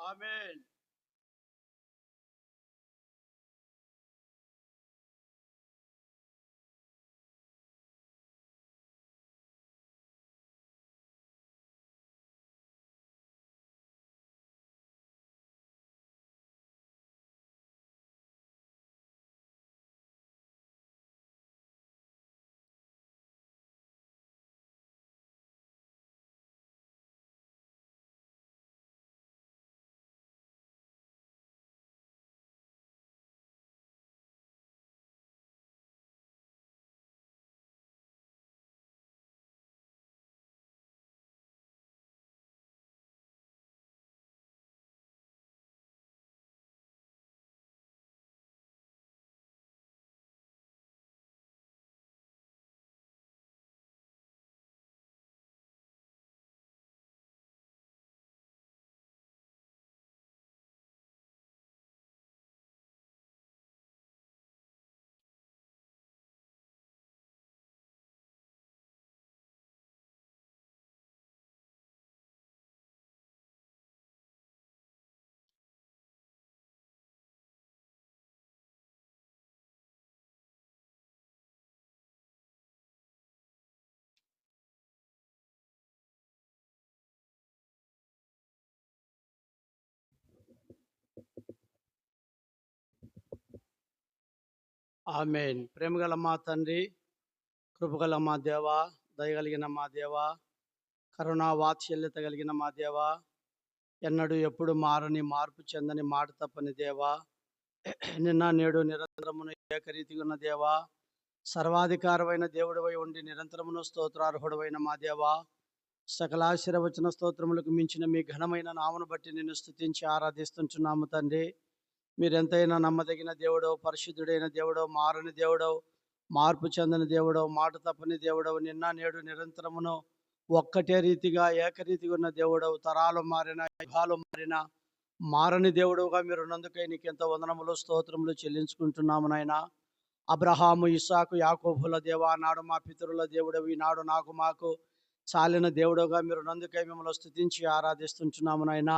ఆమేన్. ఆమేన్. ప్రేమగల మా తండ్రి, కృపగల మా దేవ, దయగలిగిన మా దేవ, కరుణా వాత్సల్యత కలిగిన మా దేవ, ఎన్నడూ ఎప్పుడు మారని మార్పు చెందని మాట తప్పని దేవ, నిన్న నేడు నిరంతరమును ఏకరీతిగా ఉన్న దేవ, సర్వాధికారమైన దేవుడివై ఉండి నిరంతరమును స్తోత్రార్హుడవైన మా దేవ, సకలాశీర్వచన స్తోత్రములకు మించిన మీ ఘనమైన నామను బట్టి నిన్ను స్తుతించి ఆరాధిస్తుంటున్నాము తండ్రి. మీరెంతైనా నమ్మదగిన దేవుడో, పరిశుద్ధుడైన దేవుడో, మారని దేవుడో, మార్పు చెందని దేవుడో, మాట తప్పని దేవుడో, నిన్న నేడు నిరంతరమును ఒక్కటే రీతిగా ఏకరీతిగా ఉన్న దేవుడవు, తరాలు మారిన యుగాలు మారిన మారని దేవుడుగా మీరు ఉన్నందుకై నీకు ఎంతో వందనములు స్తోత్రములు చెల్లించుకుంటున్నాము నాయన. అబ్రహాము, ఇస్సాకు, యాకోబుల దేవా, నాడు మా పితరుల దేవుడవు, ఈనాడు నాకు మాకు చాలిన దేవుడుగా మీరు ఉన్నందుకై మిమ్మల్ని స్తుతించి ఆరాధిస్తుంటున్నాము నాయన.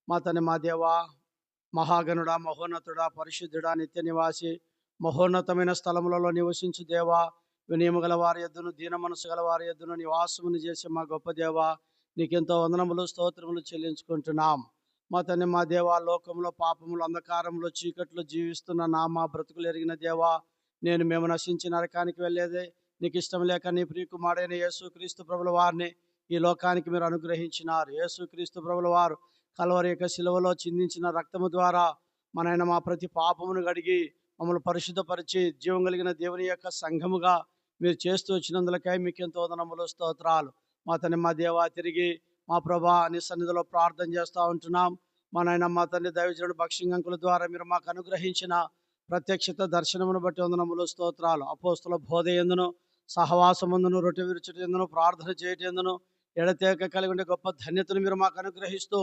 మా తని మా దేవా, మహాగణుడా, మహోన్నతుడా, పరిశుద్ధుడా, నిత్య నివాసి, మహోన్నతమైన స్థలములలో నివసించు దేవా, వినయము గల వారి యొద్దను, దీన మనసు గల వారి యొద్దను నివాసమును చేసే మా గొప్ప దేవా, నీకెంతో వందనములు స్తోత్రములు చెల్లించుకుంటున్నాం. మా తండ్రి మా దేవా, లోకంలో పాపములు అంధకారంలో చీకట్లు జీవిస్తున్న మా బ్రతుకులు ఎరిగిన దేవా, మేము నశించి నరకానికి వెళ్ళేదే నీకు ఇష్టం లేక నీ ప్రియకుమారుడైన యేసుక్రీస్తు ప్రభుల వారిని ఈ లోకానికి మీరు అనుగ్రహించినారు. యేసుక్రీస్తు ప్రభుల వారు కల్వరి యొక్క శిలువలో చిందించిన రక్తము ద్వారా మనైన మా ప్రతి పాపమును గడిగి మమ్మల్ని పరిశుద్ధపరిచి జీవం కలిగిన దేవుని యొక్క సంఘముగా మీరు చేస్తూ వచ్చినందులకై మీకు ఎంతో వందనములు స్తోత్రాలు. మా తండ్రి మా దేవా, తిరిగి మా ప్రభా నీ సన్నిధిలో ప్రార్థన చేస్తూ ఉంటున్నాం. మా నాయన మా తండ్రి దైవజనుడు భక్ష్యంకుల ద్వారా మీరు మాకు అనుగ్రహించిన ప్రత్యక్షత దర్శనమును బట్టి వందనములు స్తోత్రాలు. అపోస్తుల బోధ ఎందును, సహవాసమందును, రొట్టె విరుచుట ఎందును, ప్రార్థన చేయటం ఎందును ఎడతేక కలిగి ఉండే గొప్ప ధన్యతను మీరు మాకు అనుగ్రహిస్తూ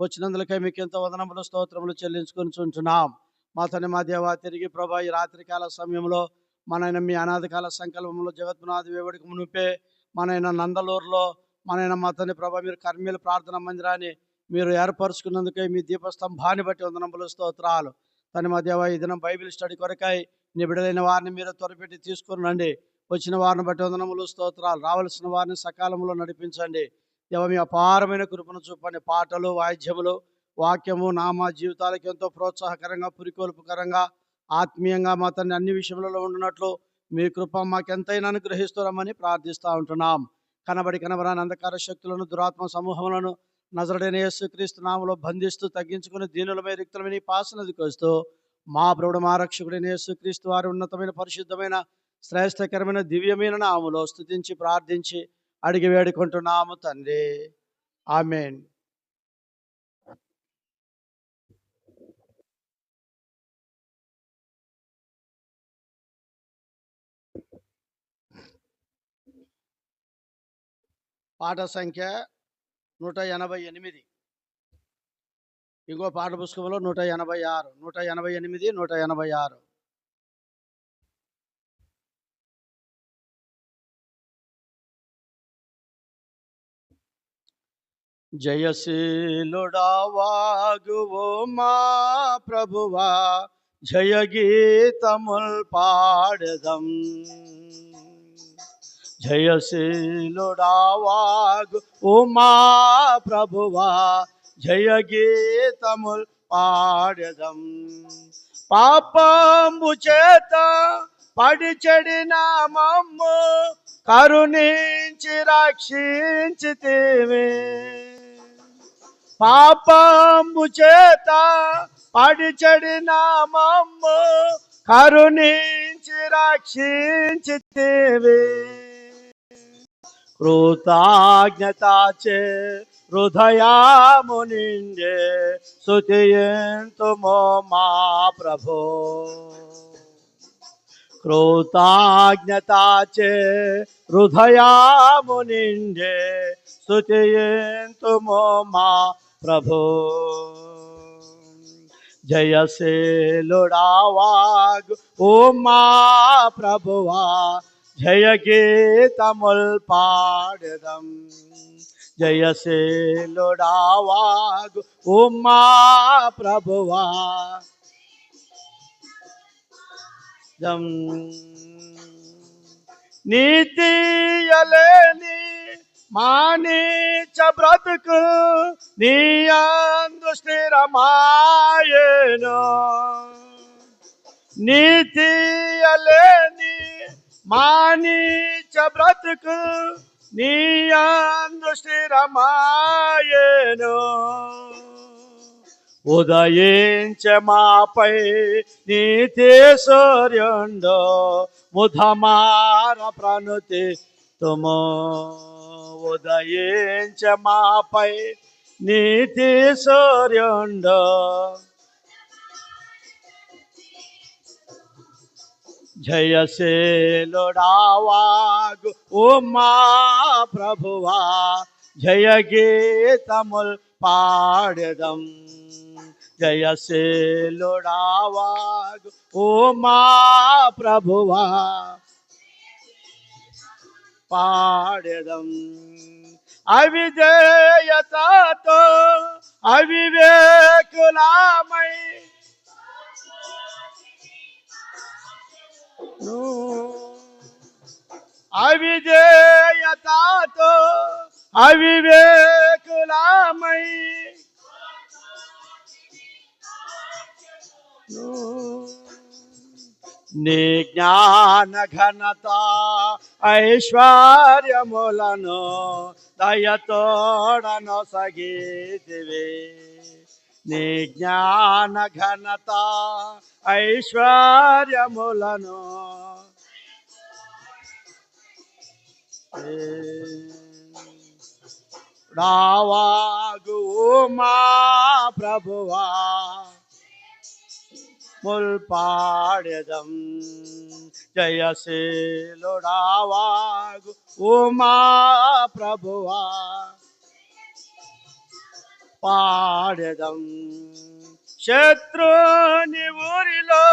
వచ్చినందులకై మీకు ఎంతో వదనములు స్తోత్రములు చెల్లించుకొని చుంటున్నాం. మా తండ్రి మా దేవా, తిరిగి ప్రభా ఈ రాత్రికాల సమయంలో మనైనా మీ అనాథకాల సంకల్పంలో జగత్పునాది వేవుడికి మునిపే మనైనా నందలూరులో మనైనా మా తండ్రి ప్రభా మీరు కర్మీల ప్రార్థన మందిరాన్ని మీరు ఏర్పరచుకున్నందుకై మీ దీపస్తంభాన్ని బట్టి వందనములు స్తోత్రాలు. తండ్రి మా దేవా, ఈ దినం బైబిల్ స్టడీ కొరకై నిబిడలైన వారిని మీరు త్వరపెట్టి తీసుకుని రండి. వచ్చిన వారిని బట్టి వందనములు స్తోత్రాలు. రావాల్సిన వారిని సకాలంలో నడిపించండి. దేవ మీ అపారమైన కృపను చూపండి. పాటలు, వాయిద్యములు, వాక్యము మా జీవితాలకు ఎంతో ప్రోత్సాహకరంగా, పురికొల్పుకరంగా, ఆత్మీయంగా మా తండ్రి అన్ని విషయములలో ఉండినట్లు మీ కృప మాకెంతైనా అనుగ్రహిస్తున్నామని ప్రార్థిస్తూ ఉంటున్నాం. కనబరాని అంధకార శక్తులను, దురాత్మ సమూహములను నజరుడైన యేసుక్రీస్తు నామములో బంధిస్తూ తగ్గించుకుని దీనులమై రిక్తులమై నీ పాసనదికి వస్తూ మా ప్రభుడు మా రక్షకుడైన యేసుక్రీస్తు వారి ఉన్నతమైన పరిశుద్ధమైన శ్రేష్టకరమైన దివ్యమైన నామములో స్తుతించి ప్రార్థించి అడిగి వేడుకుంటున్నాము తండ్రి. ఆమేన్. పాట సంఖ్య 188. ఇంకో పాఠ పుస్తకంలో 186, 188, 186. జయశీలుడావాగువు మా ప్రభువా, జయ గీతముల్ పాడెదం. జయశీలుడావాగు ఉమా ప్రభువా, జయ గీతముల్ పాడెదం. పాపంబు చేత పడి చెడిన మమ్ము కరుణించి రక్షించితివి. పాపంబు చేత పడి చెడిన మమ్ము కరుణించి రక్షించితివి. కృతజ్ఞతాచే హృదయాము నిండే స్తుతియంతుము మా ప్రభో. కృతజ్ఞతాచే హృదయాము నిండే స్తుతియంతుము మా ప్రభో. జయశీలుడావాగు ఓ మా ప్రభువా, జయ గీతముల్ పాడెదం. జయశీలుడావాగు ఓ మా ప్రభువా, నీతియలేని మానీచ బ్రతుకు నీయందు స్థిరమాయెను. నీతియలేని మానీచ బ్రతుకు నీయందు స్థిరమాయెను. ఉదయించే మాపై నీతి సూర్యుండు ముధమార ప్రణుతి తుము. ఉదయించే మాపై నీతి సూర్యుండు జయశీలుడావాగు ఉమా ప్రభువా, జయ గీతముల్ పాడెదం. జయశీలుడావాగు ఉమా ప్రభువా, పాడెదం. అవిధేయతతో అవివేకులమై అవిధేయతతో అవివేకులమై నీ జ్ఞాన ఘనత ఐశ్వర్యములను దయతోడను సగీతివి. నీ జ్ఞాన ఘనత ఐశ్వర్యములను రావాగు మా ప్రభువా, ముల్పాడెదం. జయశీలుడావాగు ఉమా ప్రభువా, పాడెదం. శత్రుని ఊరిలో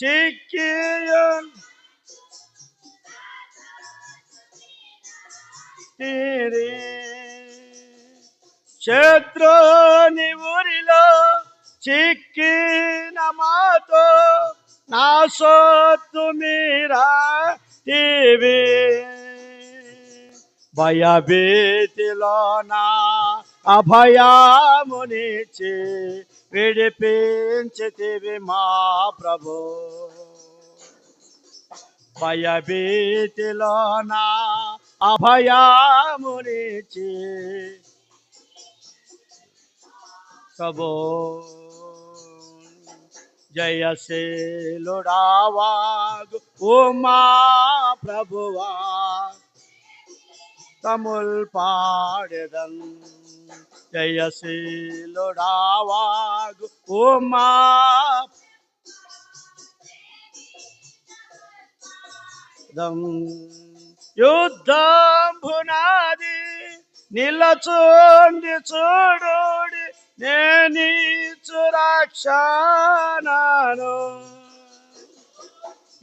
చిక్కియు శత్రుని ఊరిలో చిక్కిన మాతో నా సొత్తు మీరా టీవీ. భయభీతిలో నా అభయామునిచి విడిపించితివి మా ప్రభు. భయభీతిలో నా అభయామునిచి ప్రభు. జయశీలుడావాగు ఉమా ప్రభువా, తముల్ పాడెదం. జయశీలుడావాగు ఉమా యుద్ధంబునాది నిలచుండి చూడుడి నేనీచు రక్షణను.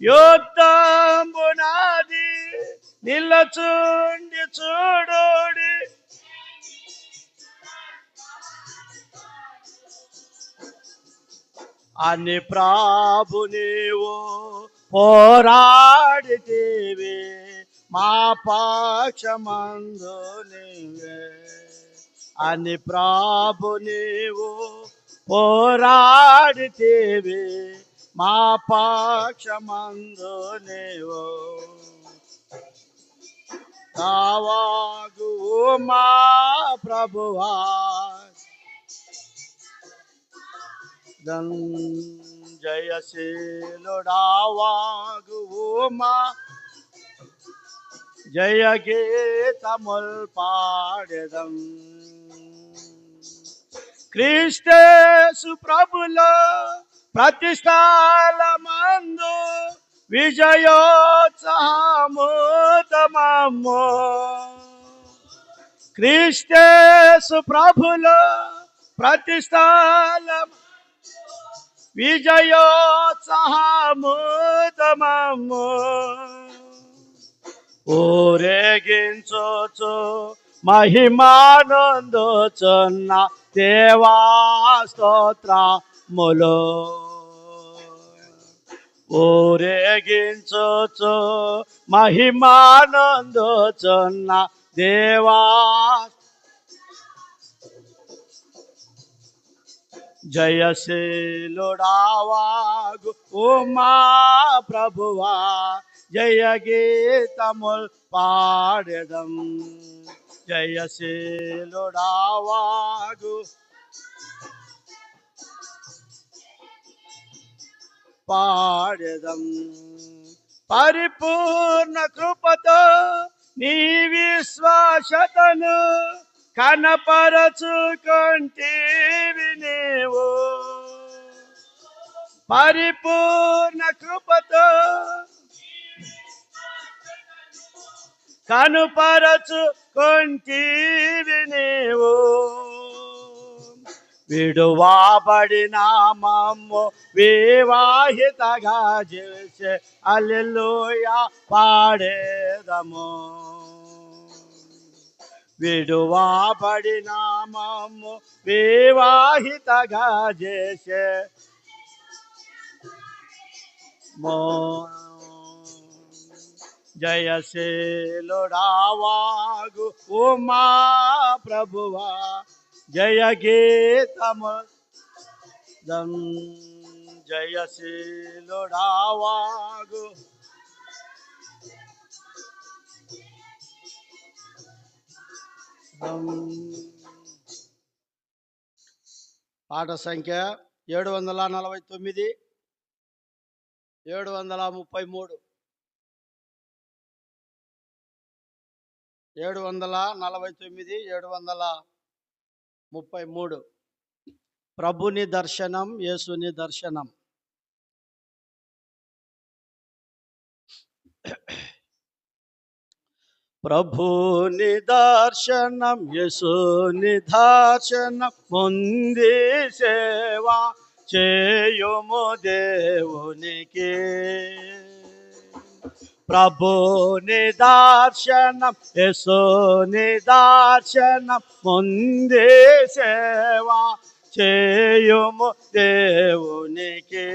యుద్ధంబునాది నిలచుండి చూడుడి అని ప్రభు నీవు పోరాడితివి, మా పక్షమందు నీవే. అని ప్రభు నీవు పోరాడితివి, మా పక్షమందు నీవు. కావాగు మా ప్రభువా, జయశీలుడావాగు మా జయ గీతముల్ పాడెదం. క్రీస్తేసు ప్రభులో ప్రతిష్ఠాలమందు విజయోత్సాహముతమము. క్రీస్తేసు ప్రభులో ప్రతిష్ఠాల విజయోత్సాహముతమము. ఊరేగించు మహిమానందోచున్న దేవా స్తోత్రములు. ఊరేగించు మహిమానందోచున్న దేవా. జయశీలుడావాగు ఉమా ప్రభువా, జయ గీతముల్ పాడెదం. జయశీలుడావాగు పాడెదం. పరిపూర్ణ కృపతో నీ విశ్వాసతను కనపరచుకొంటివి నీవు. పరిపూర్ణ కృపతో కనుపరచుకొంటివి నీవు. విడువాబడిన మమ్ము వివాహితగా చేసే హల్లెలూయా పాడేదము. విడువాబడిన మమ్ము వివాహితగా చేసే జయశీలుడావాగు ఉమా ప్రభువా, జయ గీతము. జయశీలుడావాగు పాట సంఖ్య 749, 733, 749, 733. ప్రభుని దర్శనం, యేసుని దర్శనం. ప్రభుని దర్శనం, యేసుని దర్శనం పొంది సేవా చేయుము దేవునికి. ప్రభుని దర్శనం, యేసుని దర్శనం పొంది సేవా చేయుము దేవునికి.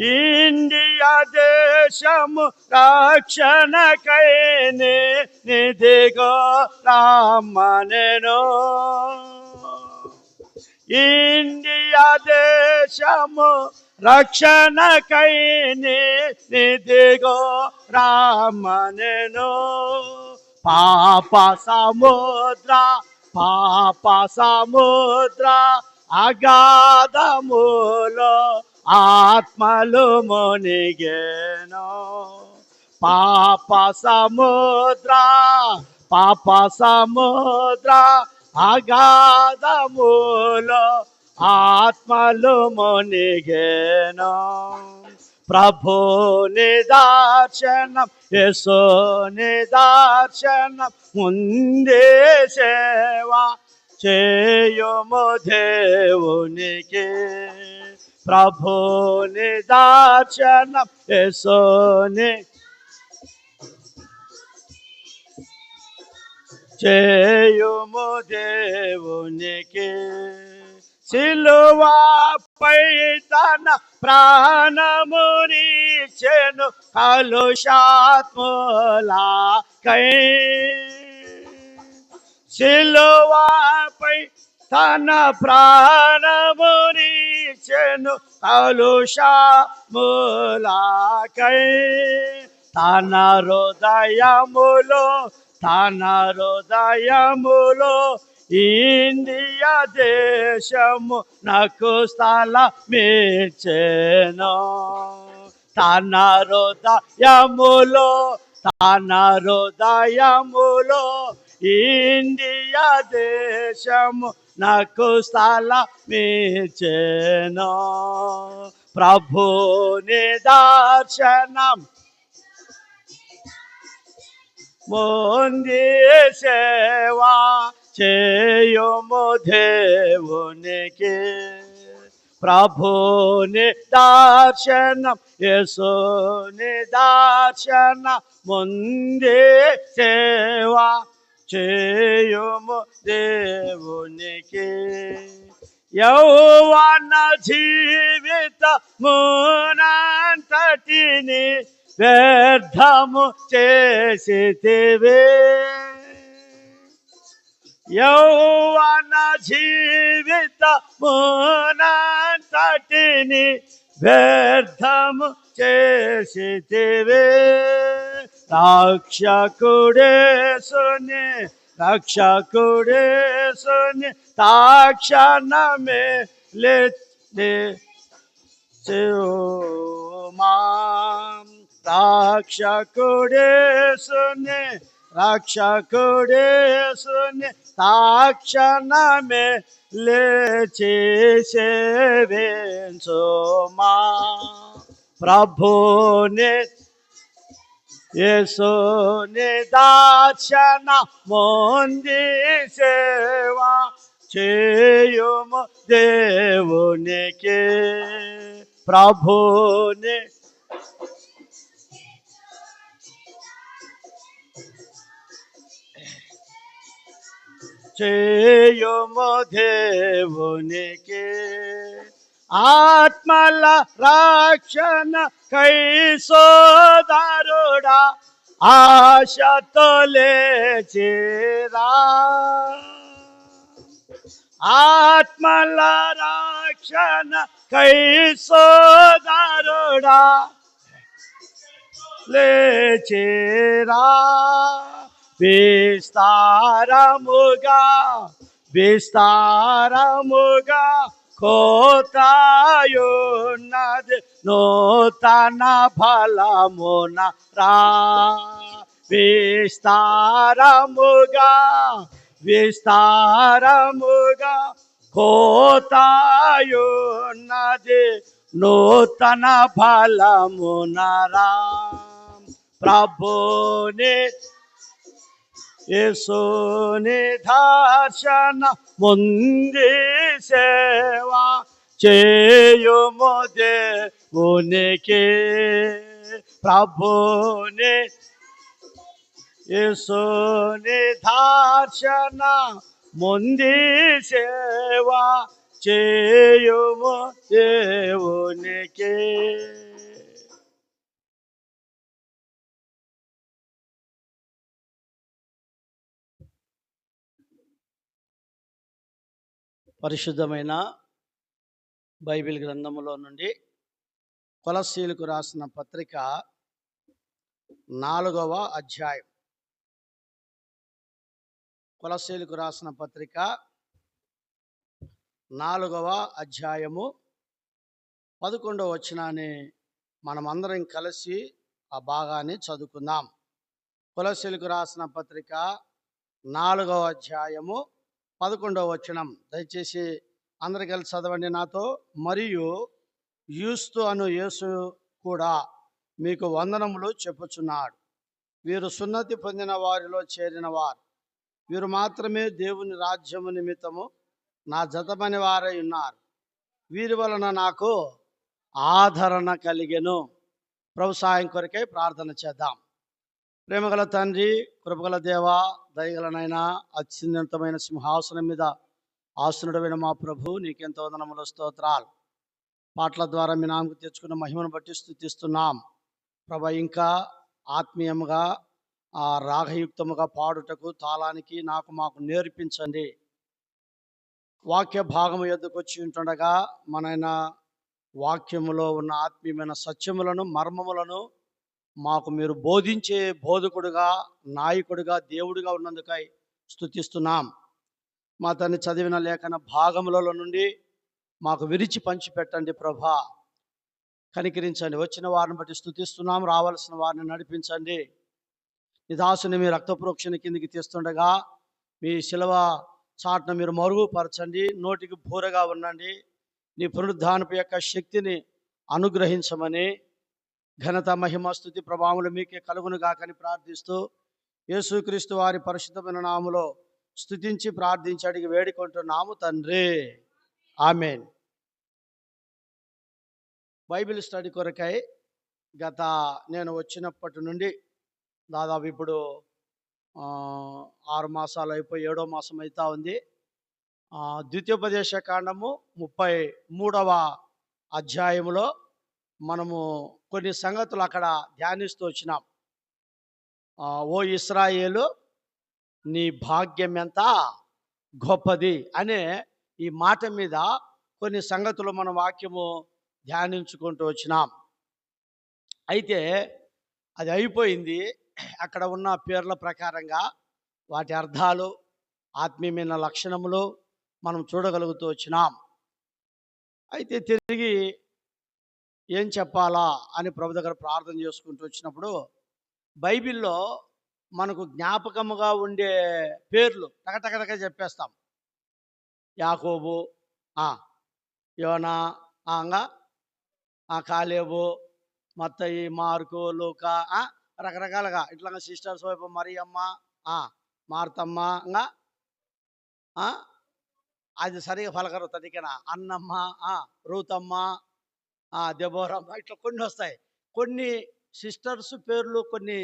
ఇండియా దేశము రక్షణకై నిధిగో రమ్మనెను. ఇండియా దేశము రక్షణకై నిధిగో రమ్మనెను. పాప సముద్ర అగాధములో ఆత్మలు మునిగెను. పాప సముద్ర అగాధములో ఆత్మలు మునిగెను. ప్రభుని దర్శనం, యేసుని దర్శనం ముందే సేవా చేయుము దేవునికి. ప్రభుని దర్శనం, యేసుని చేయుము దేవునికి. సిలువపై తన ప్రాణమునిచ్చెను కలుషాత్ములకై. సిలువపై తన ప్రాణమునిచ్చెను కలుషములకై. తన హృదయములో ఇండియా దేశము నాకు స్థలమిచ్చెను. తన హృదయములో ఇండియా దేశము నాకు స్థలమిచ్చెను. ప్రభుని దర్శనం పొంది సేవా చేయుము దేవునికి. ప్రభుని దర్శనం యేసుని దర్శనం ముందే సేవా చేయుము దేవునికి. యౌవన జీవితమునంతటిని వ్యర్థము చేసితివే. యౌవన జీవితమునంతటిని వ్యర్థము చేసితివే. రక్షకుడేసుని తక్షణమే లేచుమా. రక్షకుడేసుని తక్షణమే లేచి సేవించుమా. ప్రభుని యేసుని దర్శన పొంది సేవా చేయుము దేవునికి. ప్రభుని చేయుము దేవునికి. ఆత్మల రక్షణ కై సోదరుడా ఆశతో లేచిరా. ఆత్మల రక్షణ కై సోదరుడా లేచిరా. విస్తారముగా కోతాయున్నది నూతన ఫలమున రా. విస్తారముగా కోతాయున్నది నూతన ఫలమున రా. ప్రభుని యేసుని దర్శన పొంది సేవా చేయుము దేవునికి. ప్రభుని యేసుని దర్శన పొంది సేవా చేయుము దేవునికి. పరిశుద్ధమైన బైబిల్ గ్రంథములో నుండి కొలస్సీలకు రాసిన పత్రిక 4వ అధ్యాయం. కొలస్సీలకు రాసిన పత్రిక 4వ అధ్యాయము 11వ వచనాన్ని మనమందరం కలిసి ఆ భాగాన్ని చదువుకుందాం. కొలస్సీలకు రాసిన పత్రిక 4వ అధ్యాయము 11వ వచనం. దయచేసి అందరు కలిసి చదవండి నాతో. మరియు యూస్తు అను యేసు కూడా మీకు వందనములు చెప్పుచున్నాడు. వీరు సున్నతి పొందిన వారిలో చేరిన వారు. వీరు మాత్రమే దేవుని రాజ్యము నిమిత్తము నా జతమని వారై ఉన్నారు. వీరి వలన నాకు ఆదరణ కలిగెను. ప్రభు సాయం కొరకై ప్రార్థన చేద్దాం. ప్రేమగల తండ్రి, కృపగల దేవ, దయగలనైనా అత్యున్నతమైన సింహాసనం మీద ఆసనుడైన మా ప్రభు నీకెంతో వందనములు స్తోత్రాలు. పాటల ద్వారా మీ నామకు తెచ్చుకున్న మహిమను బట్టి స్తుతిస్తున్నాం ప్రభా. ఇంకా ఆత్మీయముగా రాగయుక్తముగా పాడుటకు తాళానికి మాకు నేర్పించండి. వాక్య భాగము యొద్దకు వచ్చి ఉంటుండగా మనైన వాక్యములో ఉన్న ఆత్మీయమైన సత్యములను మర్మములను మాకు మీరు బోధించే బోధకుడుగా, నాయకుడిగా, దేవుడిగా ఉన్నందుకై స్తుతిస్తున్నాం. మా తండ్రి చదివిన లేఖన భాగములలో నుండి మాకు విరిచి పంచిపెట్టండి ప్రభా. కనికరించండి. వచ్చిన వారిని బట్టి స్తుతిస్తున్నాం. రావాల్సిన వారిని నడిపించండి. నీ దాసుని మీ రక్తప్రోక్షణ కిందికి తీస్తుండగా మీ శిలవ చాటును మీరు మరుగుపరచండి. నోటికి బూరగా ఉండండి. నీ పునరుద్ధానపు యొక్క శక్తిని అనుగ్రహించమని, ఘనత మహిమ స్తుతి ప్రభావములు మీకే కలుగునుగా కని ప్రార్థిస్తూ యేసుక్రీస్తు వారి పరిశుద్ధమైన నామములో స్తుతించి ప్రార్థించి అడిగి వేడుకుంటున్నాము తండ్రి, ఆమేన్. బైబిల్ స్టడీ కొరకై నేను వచ్చినప్పటి నుండి దాదాపు ఇప్పుడు 6 మాసాలు అయిపోయి 7వ మాసం అవుతా ఉంది. ద్వితీయోపదేశ కాండము 33వ అధ్యాయములో మనము కొన్ని సంగతులు అక్కడ ధ్యానిస్తూ వచ్చినాం. ఓ ఇశ్రాయేలు, నీ భాగ్యం ఎంత గొప్పది అనే ఈ మాట మీద కొన్ని సంగతులు మన వాక్యము ధ్యానించుకుంటూ వచ్చినాం. అయితే అది అయిపోయింది. అక్కడ ఉన్న పేర్ల ప్రకారంగా వాటి అర్థాలు, ఆత్మీయమైన లక్షణములు మనం చూడగలుగుతూ వచ్చినాం. అయితే తిరిగి ఏం చెప్పాలా అని ప్రభు దగ్గర ప్రార్థన చేసుకుంటూ వచ్చినప్పుడు బైబిల్లో మనకు జ్ఞాపకముగా ఉండే పేర్లు టకటకటక చెప్పేస్తాం. యాకోబు, యోనా, కాలేబు, మత్తయి, మార్కు, లూకా, రకరకాలుగా ఇట్లా సిస్టర్స్ వైపు మరియమ్మ, మార్తమ్మ, అది సరిగా పలకరు తదికన అన్నమ్మ, రూతమ్మ, దెబోరమ్మ, ఇట్లా కొన్ని వస్తాయి. కొన్ని సిస్టర్స్ పేర్లు కొన్ని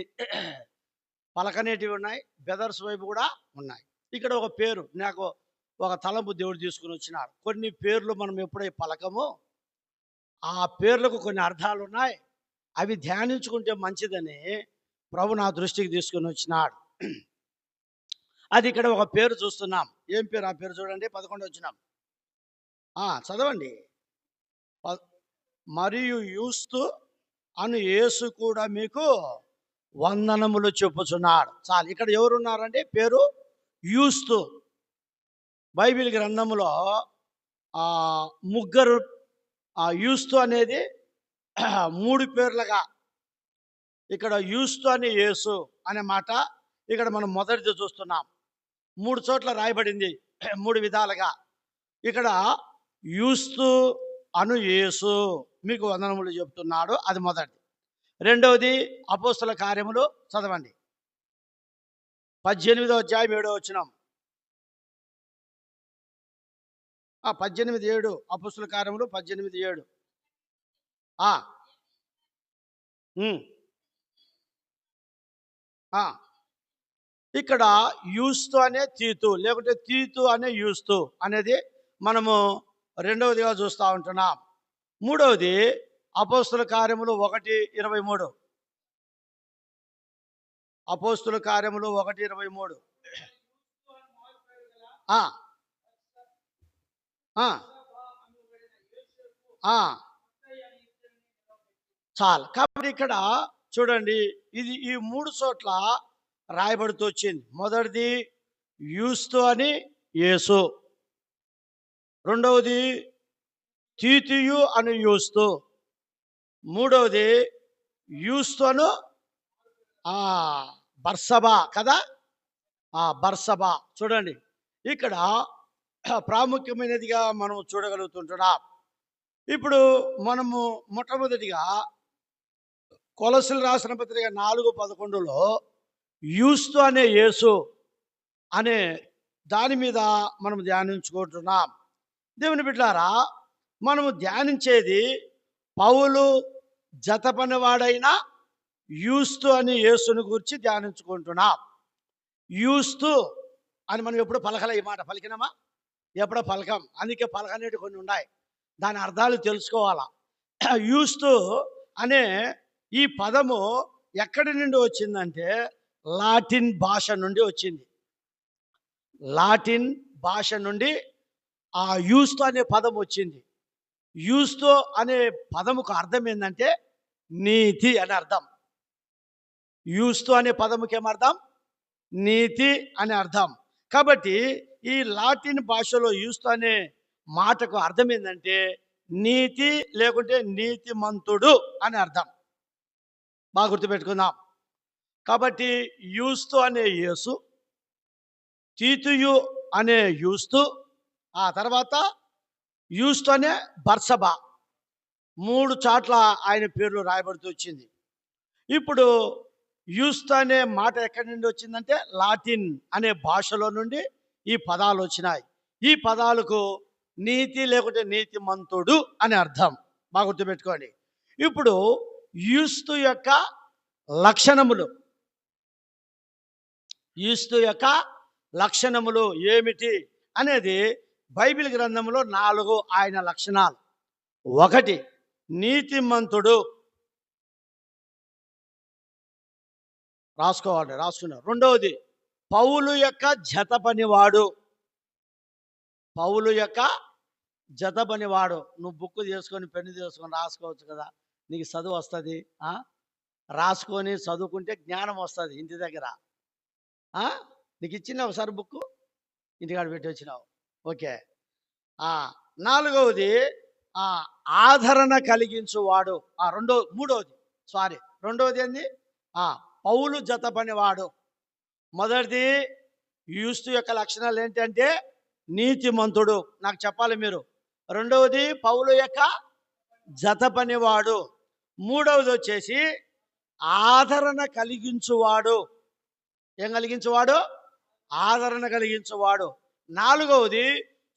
పలకనేటివి ఉన్నాయి, బెదర్స్ వైపు కూడా ఉన్నాయి. ఇక్కడ ఒక పేరు నాకు ఒక తలంపు దేవుడు తీసుకుని వచ్చినాడు. కొన్ని పేర్లు మనం ఎప్పుడై పలకమో ఆ పేర్లకు కొన్ని అర్థాలు ఉన్నాయి, అవి ధ్యానించుకుంటే మంచిదని ప్రభు నా దృష్టికి తీసుకుని వచ్చినాడు. అది ఇక్కడ ఒక పేరు చూస్తున్నాం. ఏం పేరు? ఆ పేరు చూడండి, 11 వచ్చినాం. చదవండి. మరియు యూస్తు అను యేసు కూడా మీకు వందనములు చెప్పుచున్నాడు. చాలు. ఇక్కడ ఎవరున్నారంటే పేరు యూస్తు. బైబిల్ గ్రంథంలో ముగ్గురు యూస్తు అనేది 3 పేర్లుగా, ఇక్కడ యూస్తు అని యేసు అనే మాట ఇక్కడ మనం మొదటిది చూస్తున్నాం. 3 చోట్ల రాయబడింది 3 విధాలుగా. ఇక్కడ యూస్తు అను యేసు మీకు వందనములు చెప్తున్నాడు, అది మొదటిది. రెండవది అపోస్తల కార్యములు చదవండి, 18వ అధ్యాయం 7వ వచనం. 18:7 అపోస్తల కార్యములు 18:7. ఇక్కడ యూస్తు అనే తీతు, లేకుంటే తీతు అనే యూస్తు అనేది మనము రెండవదిగా చూస్తూ ఉంటున్నాం. మూడవది అపోస్తల కార్యములు 1:23. అపోస్తల కార్యములు 1:23. చాలు. కాబట్టి ఇక్కడ చూడండి, ఇది ఈ 3 చోట్ల రాయబడుతూ వచ్చింది. మొదటిది యూస్తు అని యేసు, రెండవది తీతుయు అని యూస్తు, మూడవది యూస్తు అను బర్సబా కదా, బర్సబా. చూడండి, ఇక్కడ ప్రాముఖ్యమైనదిగా మనం చూడగలుగుతుంటున్నాం. ఇప్పుడు మనము మొట్టమొదటిగా కొలస్సీలు రాసిన పత్రిక 4:11లో యూస్తు అనే యేసు అనే దాని మీద మనం ధ్యానించుకుంటున్నాం. దేవుని బిడ్డలారా, మనము ధ్యానించేది పౌలు జతపనివాడైన యూస్తు అని యేసుని గురించి ధ్యానించుకుంటున్నాం. యూస్తు అని మనం ఎప్పుడు పలకలే, ఈ మాట పలికినామా? ఎప్పుడో పలకం. అందుకే పలకనేటివి కొన్ని ఉన్నాయి. దాని అర్థాలు తెలుసుకోవాలా. యూస్తు అనే ఈ పదము ఎక్కడి నుండి వచ్చిందంటే లాటిన్ భాష నుండి వచ్చింది. లాటిన్ భాష నుండి ఆ యూస్తు అనే పదం వచ్చింది. యూస్తు అనే పదముకు అర్థం ఏంటంటే నీతి అని అర్థం. యూస్తు అనే పదముకి ఏమర్థం? నీతి అని అర్థం. కాబట్టి ఈ లాటిన్ భాషలో యూస్తు అనే మాటకు అర్థం ఏంటంటే నీతి, లేకుంటే నీతిమంతుడు అని అర్థం. బాగా గుర్తుపెట్టుకుందాం. కాబట్టి యూస్తు అనే యేసు, తీతుయు అనే యూస్తు, ఆ తర్వాత యూస్తు అనే బర్సబా, 3 చోట్ల ఆయన పేర్లు రాయబడుతూ వచ్చింది. ఇప్పుడు యూస్తు అనే మాట ఎక్కడి నుండి వచ్చిందంటే లాటిన్ అనే భాషలో నుండి ఈ పదాలు వచ్చినాయి. ఈ పదాలకు నీతి లేకుంటే నీతిమంతుడు అని అర్థం. బాగా గుర్తుపెట్టుకోండి. ఇప్పుడు యూస్తు యొక్క లక్షణములు, యూస్తు యొక్క లక్షణములు ఏమిటి అనేది బైబిల్ గ్రంథంలో 4 ఆయన లక్షణాలు. 1, నీతిమంతుడు. రాసుకున్నారు. 2వది, పౌలు యొక్క జత పనివాడు. పౌలు యొక్క జత పనివాడు. నువ్వు బుక్ చేసుకొని పెన్ను తీసుకొని రాసుకోవచ్చు కదా, నీకు చదువు వస్తుంది. రాసుకొని చదువుకుంటే జ్ఞానం వస్తుంది ఇంటి దగ్గర. నీకు ఇచ్చిన ఒకసారి బుక్ ఇంటికాడ పెట్టి వచ్చినావు. ఓకే. 4వది, ఆదరణ కలిగించువాడు. 3వది ఏంది? పౌలు జత పనివాడు. మొదటిది యూస్తు యొక్క లక్షణాలు ఏంటంటే నీతిమంతుడు. నాకు చెప్పాలి మీరు. 2వది పౌలు యొక్క జత పనివాడు. 3వది వచ్చేసి ఆదరణ కలిగించువాడు. ఏం కలిగించువాడు? ఆదరణ కలిగించువాడు. 4వది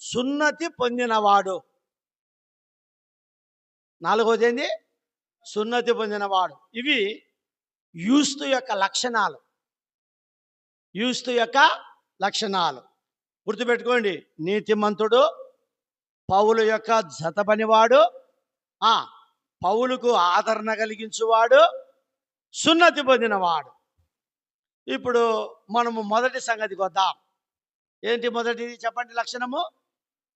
సున్నతి పొందినవాడు. 4వది ఏంది? సున్నతి పొందినవాడు. ఇవి యూస్తు యొక్క లక్షణాలు. యూస్తు యొక్క లక్షణాలు గుర్తుపెట్టుకోండి. నీతిమంతుడు, పౌలు యొక్క జత పనివాడు, పౌలుకు ఆదరణ కలిగించువాడు, సున్నతి పొందినవాడు. ఇప్పుడు మనము మొదటి సంగతికి వద్దాం. ఏంటి మొదటిది చెప్పండి లక్షణము?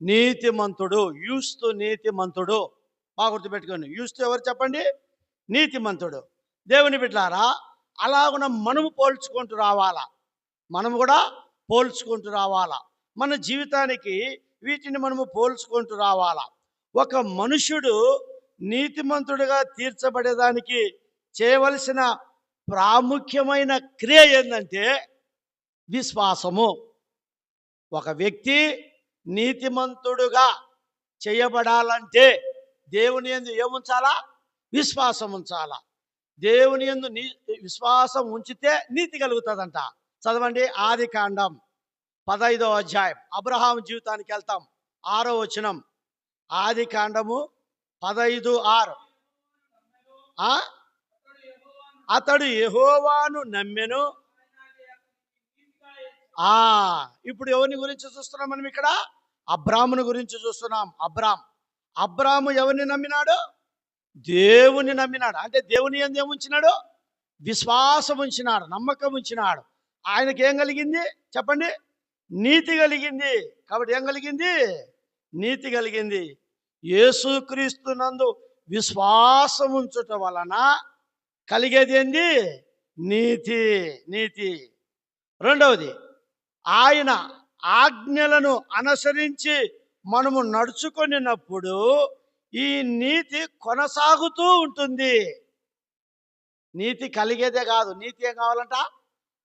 నీతిమంతుడు. యూస్తు నీతిమంతుడు. బాగా గుర్తుపెట్టుకోండి. యూస్తు ఎవరు చెప్పండి? నీతిమంతుడు. దేవుని బిడ్డలారా, అలాగున మనము పోల్చుకుంటూ రావాలా. మనము కూడా పోల్చుకుంటూ రావాలా. మన జీవితానికి వీటిని మనము పోల్చుకుంటూ రావాలా. ఒక మనుషుడు నీతిమంతుడిగా తీర్చబడేదానికి చేయవలసిన ప్రాముఖ్యమైన క్రియ ఏంటంటే విశ్వాసము. ఒక వ్యక్తి నీతిమంతుడుగా చేయబడాలంటే దేవుని యందు ఏముంచాలా? విశ్వాసం ఉంచాలా. దేవుని యందు విశ్వాసం ఉంచితే నీతి కలుగుతుందంట. చదవండి, ఆదికాండం 15వ అధ్యాయం. అబ్రహాము జీవితానికి వెళ్తాం. 6వ వచనం. ఆదికాండము 15:6. అతడు యెహోవాను నమ్మెను. ఇప్పుడు ఎవరిని గురించి చూస్తున్నాం మనం ఇక్కడ? అబ్రాముని గురించి చూస్తున్నాం. అబ్రాము ఎవరిని నమ్మినాడు? దేవుని నమ్మినాడు. అంటే దేవుని యందు ఏముంచినాడు? విశ్వాసం ఉంచినాడు, నమ్మకం ఉంచినాడు. ఆయనకి ఏం కలిగింది చెప్పండి? నీతి కలిగింది. కాబట్టి ఏం కలిగింది? నీతి కలిగింది. యేసుక్రీస్తునందు విశ్వాసం ఉంచుట వలన కలిగేది ఏంది? నీతి. 2వది, ఆయన ఆజ్ఞలను అనుసరించి మనము నడుచుకొనినప్పుడు ఈ నీతి కొనసాగుతూ ఉంటుంది. నీతి కలిగేదే కాదు, నీతి ఏం కావాలంట?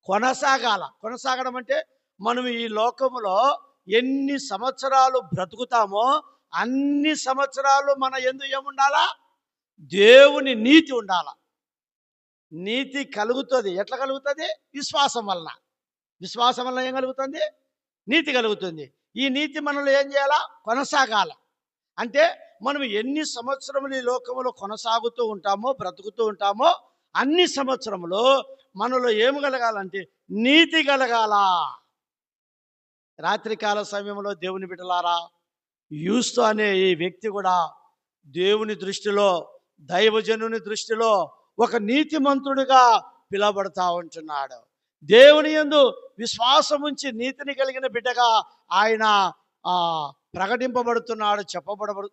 కొనసాగాల. కొనసాగడం అంటే మనం ఈ లోకములో ఎన్ని సంవత్సరాలు బ్రతుకుతామో అన్ని సంవత్సరాలు మన యందు ఏముండాలా? దేవుని నీతి ఉండాల. నీతి కలుగుతుంది. ఎట్లా కలుగుతుంది? విశ్వాసం వలన. విశ్వాసం వలన ఏం కలుగుతుంది? నీతి కలుగుతుంది. ఈ నీతి మనలో ఏం చేయాలా? కొనసాగాల. అంటే మనం ఎన్ని సంవత్సరములు ఈ లోకములో కొనసాగుతూ ఉంటామో, బ్రతుకుతూ ఉంటామో అన్ని సంవత్సరములో మనలో ఏమి కలగాలంటే నీతి కలగాల. రాత్రికాల సమయంలో దేవుని బిడ్డలారా, యూస్తు అనే ఈ వ్యక్తి కూడా దేవుని దృష్టిలో, దైవజనుని దృష్టిలో ఒక నీతిమంతుడిగా పిలువబడతా ఉంటున్నాడు. దేవుని యందు విశ్వాసం ఉంచి నీతిని కలిగిన బిడ్డగా ఆయన ప్రకటింపబడుతున్నాడు,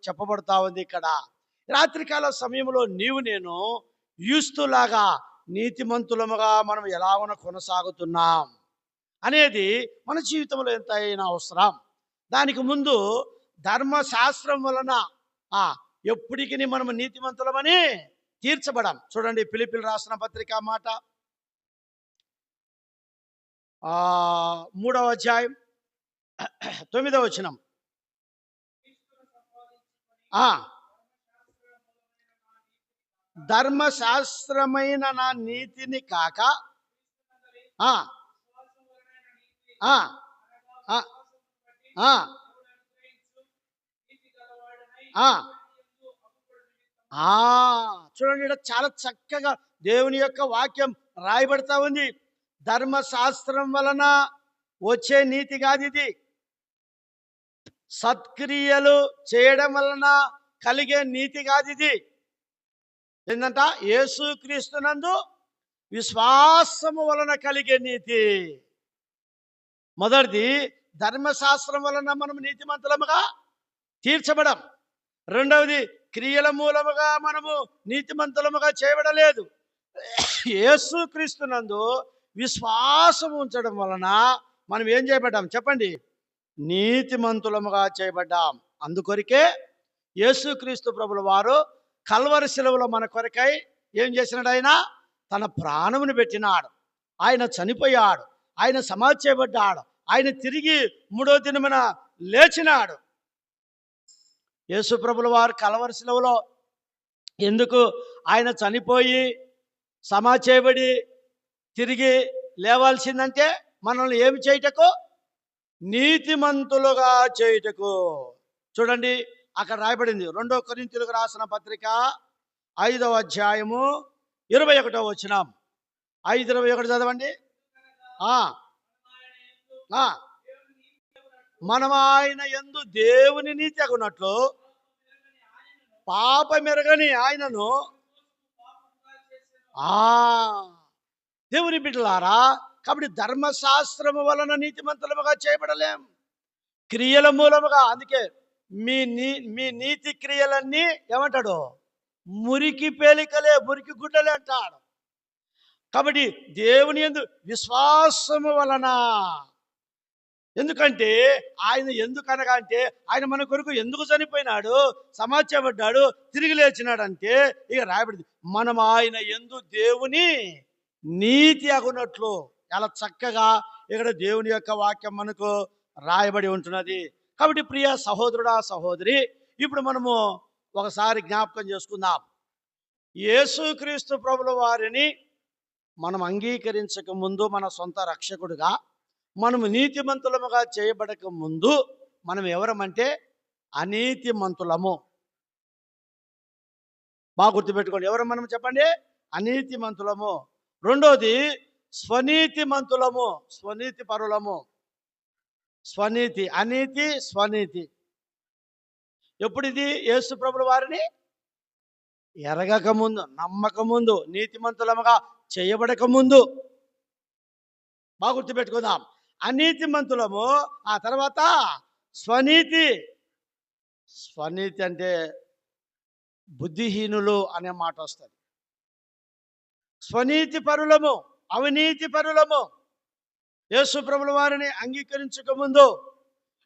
చెప్పబడుతా ఉంది. ఇక్కడ రాత్రికాల సమయంలో నీవు నేను యూస్తులాగా నీతిమంతులముగా మనం ఎలాగన కొనసాగుతున్నాం అనేది మన జీవితంలో ఎంతైనా అవసరం. దానికి ముందు ధర్మశాస్త్రం వలన ఎప్పటికీ మనం నీతిమంతులమని తీర్చబడాం. చూడండి, ఫిలిప్పీయులకు రాసిన పత్రిక మాట 3వ అధ్యాయం 9వ వచనం. ధర్మశాస్త్రమైన నా నీతిని కాక చూడండి, చాలా చక్కగా దేవుని యొక్క వాక్యం రాయబడతా ఉంది. ధర్మశాస్త్రం వలన వచ్చే నీతి కాదు ఇది. సత్క్రియలు చేయడం వలన కలిగే నీతి కాదు ఇది. ఏంటంట? యేసుక్రీస్తునందు విశ్వాసము వలన కలిగే నీతి. మొదటిది, ధర్మశాస్త్రం వలన మనం నీతిమంతులముగా తీర్చబడం. రెండవది, క్రియల మూలముగా మనము నీతిమంతులముగా చేయబడలేదు. యేసుక్రీస్తునందు విశ్వాసం ఉంచడం వలన మనం ఏం చేయబడ్డాం చెప్పండి? నీతిమంతులముగా చేయబడ్డాం. అందుకొరికే యేసుక్రీస్తు ప్రభుల వారు కల్వరి శిలువలో మన కొరకై ఏం చేసినాడు? ఆయన తన ప్రాణమును పెట్టినాడు. ఆయన చనిపోయాడు, ఆయన సమాధి చేయబడ్డాడు, ఆయన తిరిగి 3వ దినమున లేచినాడు. యేసు ప్రభుల వారు కల్వరి శిలువలో ఎందుకు ఆయన చనిపోయి సమాధి చేయబడి తిరిగి లేవాల్సిందంటే మనల్ని ఏమి చేయుటకు? నీతిమంతులుగా చేయుటకు. చూడండి, అక్కడ రాయబడింది 2 కొరింథీయులకు రాసిన పత్రిక 5వ అధ్యాయము 21వ వచనం. 5:21 చదవండి. మనం ఆయన యందు దేవుని నీతి అగునట్లు పాపమెరగని ఆయనను దేవుని బిడ్డలారా, కాబట్టి ధర్మశాస్త్రము వలన నీతిమంతులముగా చేయబడలేం, క్రియల మూలముగా. అందుకే మీ నీతి క్రియలన్నీ ఏమంటాడు? మురికి పేలికలే, మురికి గుడ్డలే అంటాడు. కాబట్టి దేవుని యందు విశ్వాసము వలన. ఎందుకంటే ఆయన ఎందుకనగా అంటే ఆయన మన కొరకు ఎందుకు చనిపోయినాడు, సమాధి చేయబడ్డాడు, తిరిగి లేచినాడంటే ఇక రాయబడింది, మనం ఆయన యందు దేవుని నీతి అగునట్లు. చాలా చక్కగా ఇక్కడ దేవుని యొక్క వాక్యం మనకు రాయబడి ఉంటున్నది. కాబట్టి ప్రియ సహోదరుడా, సహోదరి, ఇప్పుడు మనము ఒకసారి జ్ఞాపకం చేసుకుందాం. యేసుక్రీస్తు ప్రభుల వారిని మనం అంగీకరించక ముందు, మన సొంత రక్షకుడుగా మనము నీతిమంతులముగా చేయబడక ముందు మనం ఎవరమంటే అనీతిమంతులము. బాగా గుర్తుపెట్టుకోండి, ఎవరు మనం చెప్పండి? అనీతిమంతులము. రెండోది స్వనీతిమంతులము, స్వనీతి పరులము. స్వనీతి, అనీతి, స్వనీతి. ఎప్పుడు ఇది? యేసు ప్రభుల వారిని ఎరగక ముందు, నమ్మక ముందు, నీతిమంతులముగా చేయబడక ముందు. బాగా గుర్తుపెట్టుకుందాం. అనీతిమంతులము, ఆ తర్వాత స్వనీతి. స్వనీతి అంటే బుద్ధిహీనులు అనే మాట వస్తుంది. స్వనీతి పరులము, అవినీతి పరులము. యేసు ప్రభుల వారిని అంగీకరించక ముందు.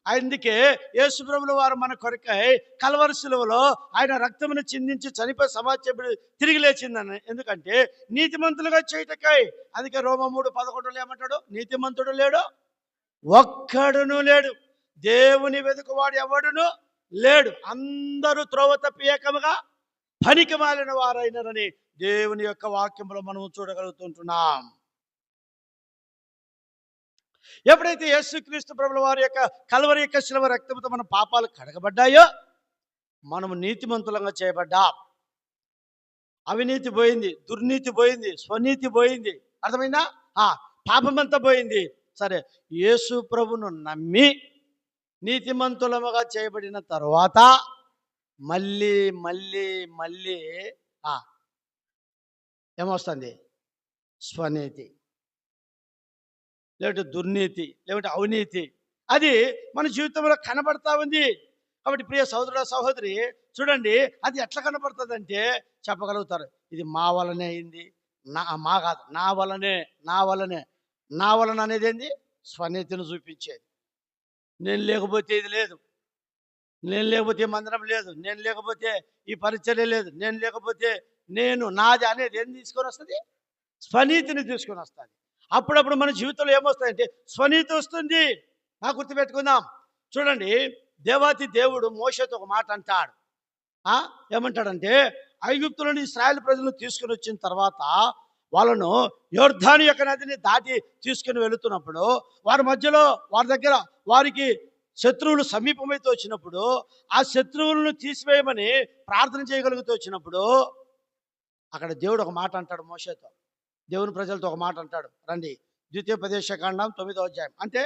అందుకే యేసు ప్రభుల వారు మన కొరకై కల్వరి శిలువలో ఆయన రక్తమును చిందించి చనిపోయి సమాధి చేయబడి తిరిగి లేచిందని. ఎందుకంటే నీతిమంతులుగా చేయటకై. అందుకే రోమ 3:11 ఏమంటాడు? నీతిమంతుడు లేడు, ఒక్కడును లేడు, దేవుని వెతుకువాడు ఎవడును లేడు, అందరూ త్రోవ తప్పి ఏకముగా పనికి మాలిన వారైనరని దేవుని యొక్క వాక్యంలో మనం చూడగలుగుతుంటున్నాం. ఎప్పుడైతే యేసుక్రీస్తు ప్రభుల వారి యొక్క కల్వరి యొక్క శిలువ రక్తంతో మన పాపాలు కడగబడ్డాయో మనము నీతిమంతులంగా చేయబడ్డాం. అవినీతి పోయింది, దుర్నీతి పోయింది, స్వనీతి పోయింది. అర్థమైందా? పాపమంతా పోయింది, సరే, యేసు ప్రభును నమ్మి నీతిమంతులముగా చేయబడిన తర్వాత మళ్ళీ మళ్ళీ మళ్ళీ ఆ, ఏమొస్తుంది? స్వనీతి, లేకపోతే దుర్నీతి, లేకపోతే అవినీతి, అది మన జీవితంలో కనబడతా ఉంది. కాబట్టి ప్రియ సహోదరుడు సహోదరి, చూడండి, అది ఎట్లా కనబడుతుందంటే చెప్పగలుగుతారు, ఇది మా వలనే అయింది, మా కాదు, నా వలనే, నా వలన అనేది ఏంది? స్వనీతిని చూపించేది. నేను లేకపోతే ఇది లేదు, నేను లేకపోతే మందిరం లేదు, నేను లేకపోతే ఈ పరిచర్య లేదు, నేను లేకపోతే నాది అనేది ఏం తీసుకొని వస్తుంది? స్వనీతిని తీసుకొని వస్తుంది. అప్పుడప్పుడు మన జీవితంలో ఏమొస్తాయంటే స్వనీతి వస్తుంది. గుర్తుపెట్టుకుందాం. చూడండి, దేవాతి దేవుడు మోషేతో ఒక మాట అంటాడు. ఏమంటాడంటే, ఐగుప్తులోని ఇశ్రాయేలు ప్రజలను తీసుకుని వచ్చిన తర్వాత వాళ్ళను యొర్దాను యొక్క నదిని దాటి తీసుకుని వెళుతున్నప్పుడు వారి మధ్యలో వారికి శత్రువులు సమీపమైతే వచ్చినప్పుడు ఆ శత్రువులను తీసివేయమని ప్రార్థన చేయగలుగుతూ వచ్చినప్పుడు అక్కడ దేవుడు ఒక మాట అంటాడు మోషేతో, దేవుని ప్రజలతో ఒక మాట అంటాడు. రండి, ద్వితీయోపదేశకాండం 9వ అధ్యాయం. అంటే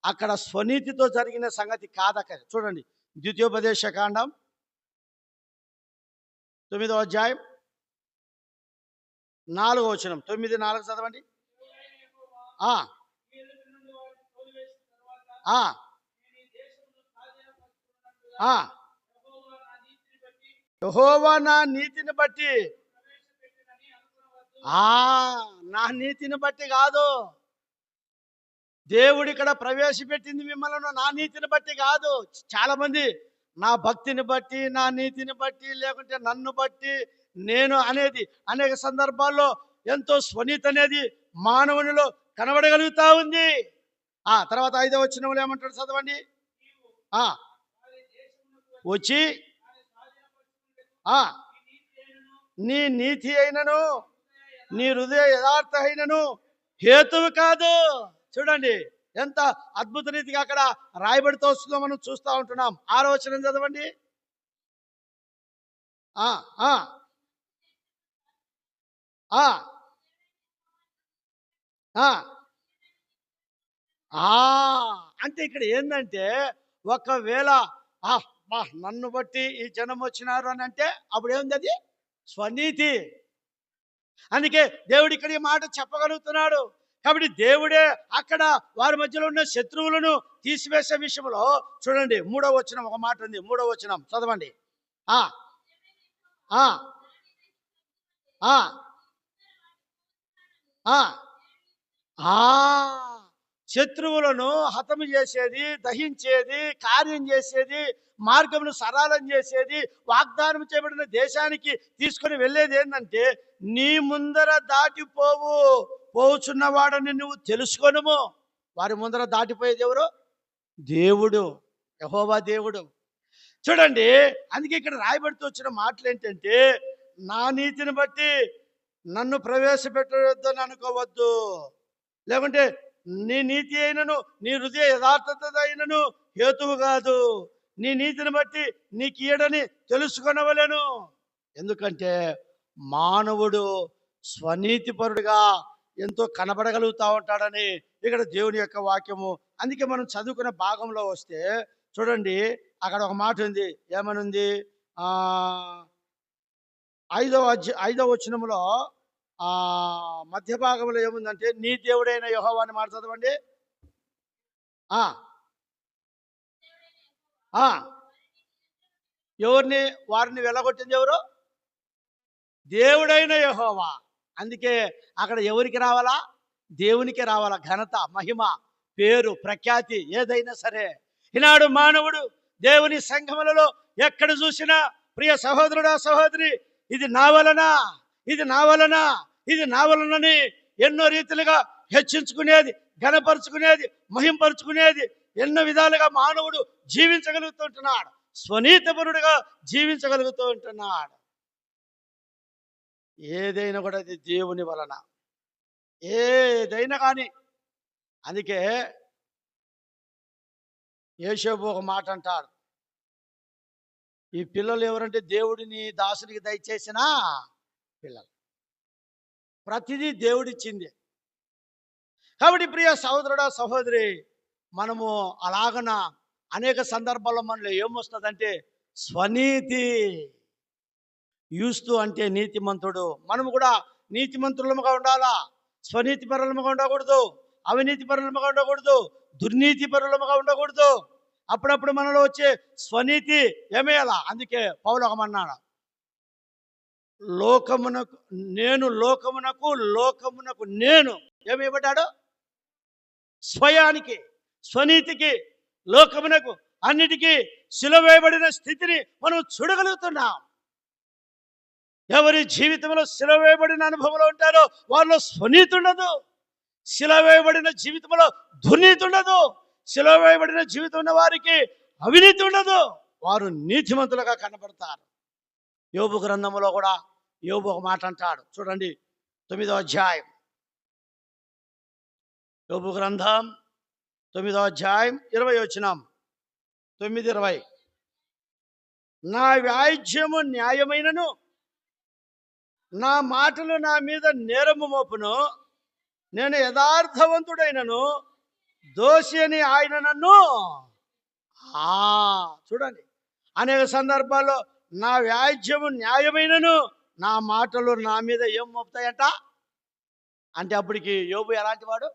అక్కడ స్వనీతితో జరిగిన సంగతి కాదక్కడ. చూడండి, ద్వితీయోపదేశకాండం 9వ అధ్యాయం 4వ వచనం. 9:4 చదవండి. యెహోవా నా నీతిని బట్టి, నా నీతిని బట్టి కాదు, దేవుడు ఇక్కడ ప్రవేశపెట్టింది మిమ్మల్ని నా నీతిని బట్టి కాదు. చాలా మంది నా భక్తిని బట్టి, నా నీతిని బట్టి, లేకుంటే నన్ను బట్టి, నేను అనేది అనేక సందర్భాల్లో ఎంతో స్వనీతి అనేది మానవునిలో కనబడగలుగుతా ఉంది. తర్వాత 5వ వచనంలో ఏమంటాడు చదవండి. వచ్చి నీ నీతి అయినను, నీ హృదయ యథార్థ అయినను హేతువు కాదు. చూడండి, ఎంత అద్భుత రీతిగా అక్కడ రాయబడితో వస్తుందో మనం చూస్తూ ఉంటున్నాం. 6వ వచనం చదవండి. అంటే ఇక్కడ ఏంటంటే, ఒకవేళ నన్ను బట్టి ఈ జనం వచ్చినారు అని అంటే అప్పుడు ఏముంది? అది స్వనీతి. అందుకే దేవుడు ఇక్కడ ఈ మాట చెప్పగలుగుతున్నాడు. కాబట్టి దేవుడే అక్కడ వారి మధ్యలో ఉన్న శత్రువులను తీసివేసే విషయంలో చూడండి, 3వ వచనం ఒక మాట ఉంది. 3వ వచనం చదవండి. శత్రువులను హతము చేసేది, దహించేది, కార్యం చేసేది, మార్గమును సరళం చేసేది, వాగ్దానం చేయబడిన దేశానికి తీసుకొని వెళ్ళేది ఏంటంటే, నీ ముందర పోవుచున్నవాడని నువ్వు తెలుసుకొనుము. వారి ముందర దాటిపోయేది ఎవరు? దేవుడు, యెహోవా దేవుడు. చూడండి, అందుకే ఇక్కడ రాయబడుతూ వచ్చిన మాటలు ఏంటంటే, నా నీతిని బట్టి నన్ను ప్రవేశపెట్టవద్దని అనుకోవద్దు, లేకుంటే నీ నీతి అయినను, నీ హృదయ యథార్థత అయినను హేతువు కాదు. నీ నీతిని బట్టి నీకు ఈడని తెలుసుకొనవలెను. ఎందుకంటే మానవుడు స్వనీతిపరుడుగా ఎంతో కనబడగలుగుతా ఉంటాడని ఇక్కడ దేవుని యొక్క వాక్యము. అందుకే మనం చదువుకున్న భాగంలో వస్తే చూడండి, అక్కడ ఒక మాట ఉంది. ఏమనుంది? 5వ వచనంలో మధ్య భాగంలో ఏముందంటే, నీ దేవుడైన యెహోవా అని మాట చదవండి. వారిని వెళ్ళగొట్టింది ఎవరు? దేవుడైన యెహోవా. అందుకే అక్కడ ఎవరికి రావాలా? దేవునికి రావాలా ఘనత, మహిమ, పేరు, ప్రఖ్యాతి ఏదైనా సరే. ఈనాడు మానవుడు దేవుని సంఘములలో ఎక్కడ చూసినా, ప్రియ సహోదరుడా సహోదరి, ఇది నా వలన, ఇది నా వలన, ఇది నా వలనని ఎన్నో రీతిలుగా హెచ్చించుకునేది, ఘనపరుచుకునేది, మహింపరుచుకునేది ఎన్నో విధాలుగా మానవుడు జీవించగలుగుతూ ఉంటున్నాడు. స్వనీతిపరుడుగా జీవించగలుగుతూ ఉంటున్నాడు. ఏదైనా కూడా అది దేవుని వలన, ఏదైనా కానీ. అందుకే యేషోబు ఒక మాట అంటాడు, ఈ పిల్లలు ఎవరంటే దేవుడిని దాసునికి దయచేసిన పిల్లలు. ప్రతిదీ దేవుడిచ్చింది. కాబట్టి ప్రియ సహోదరుడా సహోదరి, మనము అలాగన అనేక సందర్భాల్లో మనలో ఏమొస్తుందంటే స్వనీతి. యూస్తు అంటే నీతిమంతుడు. మనము కూడా నీతిమంతులముగా ఉండాలా. స్వనీతి పరులముగా ఉండకూడదు, అవినీతి పరులముగా ఉండకూడదు, దుర్నీతి పరులముగా ఉండకూడదు. అప్పుడప్పుడు మనలో వచ్చే స్వనీతి ఏమేయాలా? అందుకే పౌలు ఒకమన్నాడు, లోకమునకు నేను లోకమునకు, లోకమునకు నేను ఏమివ్వబడ్డాడు? స్వయానికి, స్వనీతికి, లోకమునకు, అన్నిటికీ సిలువ వేయబడిన స్థితిని మనం చూడగలుగుతున్నాం. ఎవరి జీవితంలో సిలువ వేయబడిన అనుభవంలో ఉంటారో వారిలో స్వనీతి ఉండదు. సిలువ వేయబడిన జీవితంలో దుర్నీతి ఉండదు. సిలువ వేయబడిన జీవితం ఉన్న వారికి అవినీతి ఉండదు. వారు నీతిమంతులుగా కనబడతారు. యోబు గ్రంథంలో కూడా యోబు ఒక మాట అంటాడు, చూడండి 9వ అధ్యాయం. యోబు గ్రంథం 9వ అధ్యాయం 20 వచనం. 9:20. నా వ్యాజ్యము న్యాయమైనను, నా మాటలు నా మీద నేరము మోపును, నేను యథార్థవంతుడైనను, దోషి అని ఆయన నన్ను చూడండి, అనేక సందర్భాల్లో నా వ్యాజ్యము న్యాయమైనను, నా మాటలు నా మీద ఏం మోపుతాయట అంటే అప్పటికి యోబు ఎలాంటి వాడు?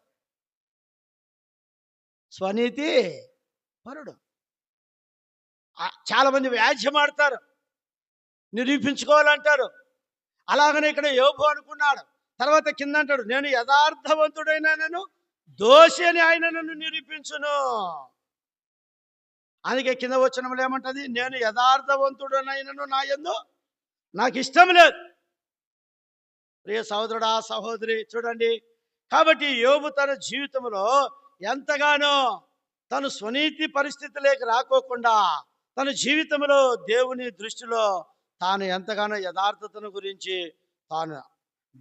స్వనీతి పరుడు. చాలా మంది వ్యాజ్యం ఆడతారు, నిరూపించుకోవాలంటారు. అలాగనే ఇక్కడ యోబు అనుకున్నాడు. తర్వాత కింద అంటాడు, నేను యథార్థవంతుడైనను, దోషి అని ఆయన నన్ను నిరూపించును. అందుకే కింద వచనంలో ఏమంటది? నేను యథార్థవంతుడనైనను నా యందు నాకు ఇష్టం లేదు. ప్రియ సహోదరుడా సహోదరి, చూడండి, కాబట్టి యోబు తన జీవితంలో ఎంతగానో తను స్వనీతి పరిస్థితిలోకి రాకోకుండా తన జీవితంలో దేవుని దృష్టిలో తాను ఎంతగానో యథార్థతను గురించి తాను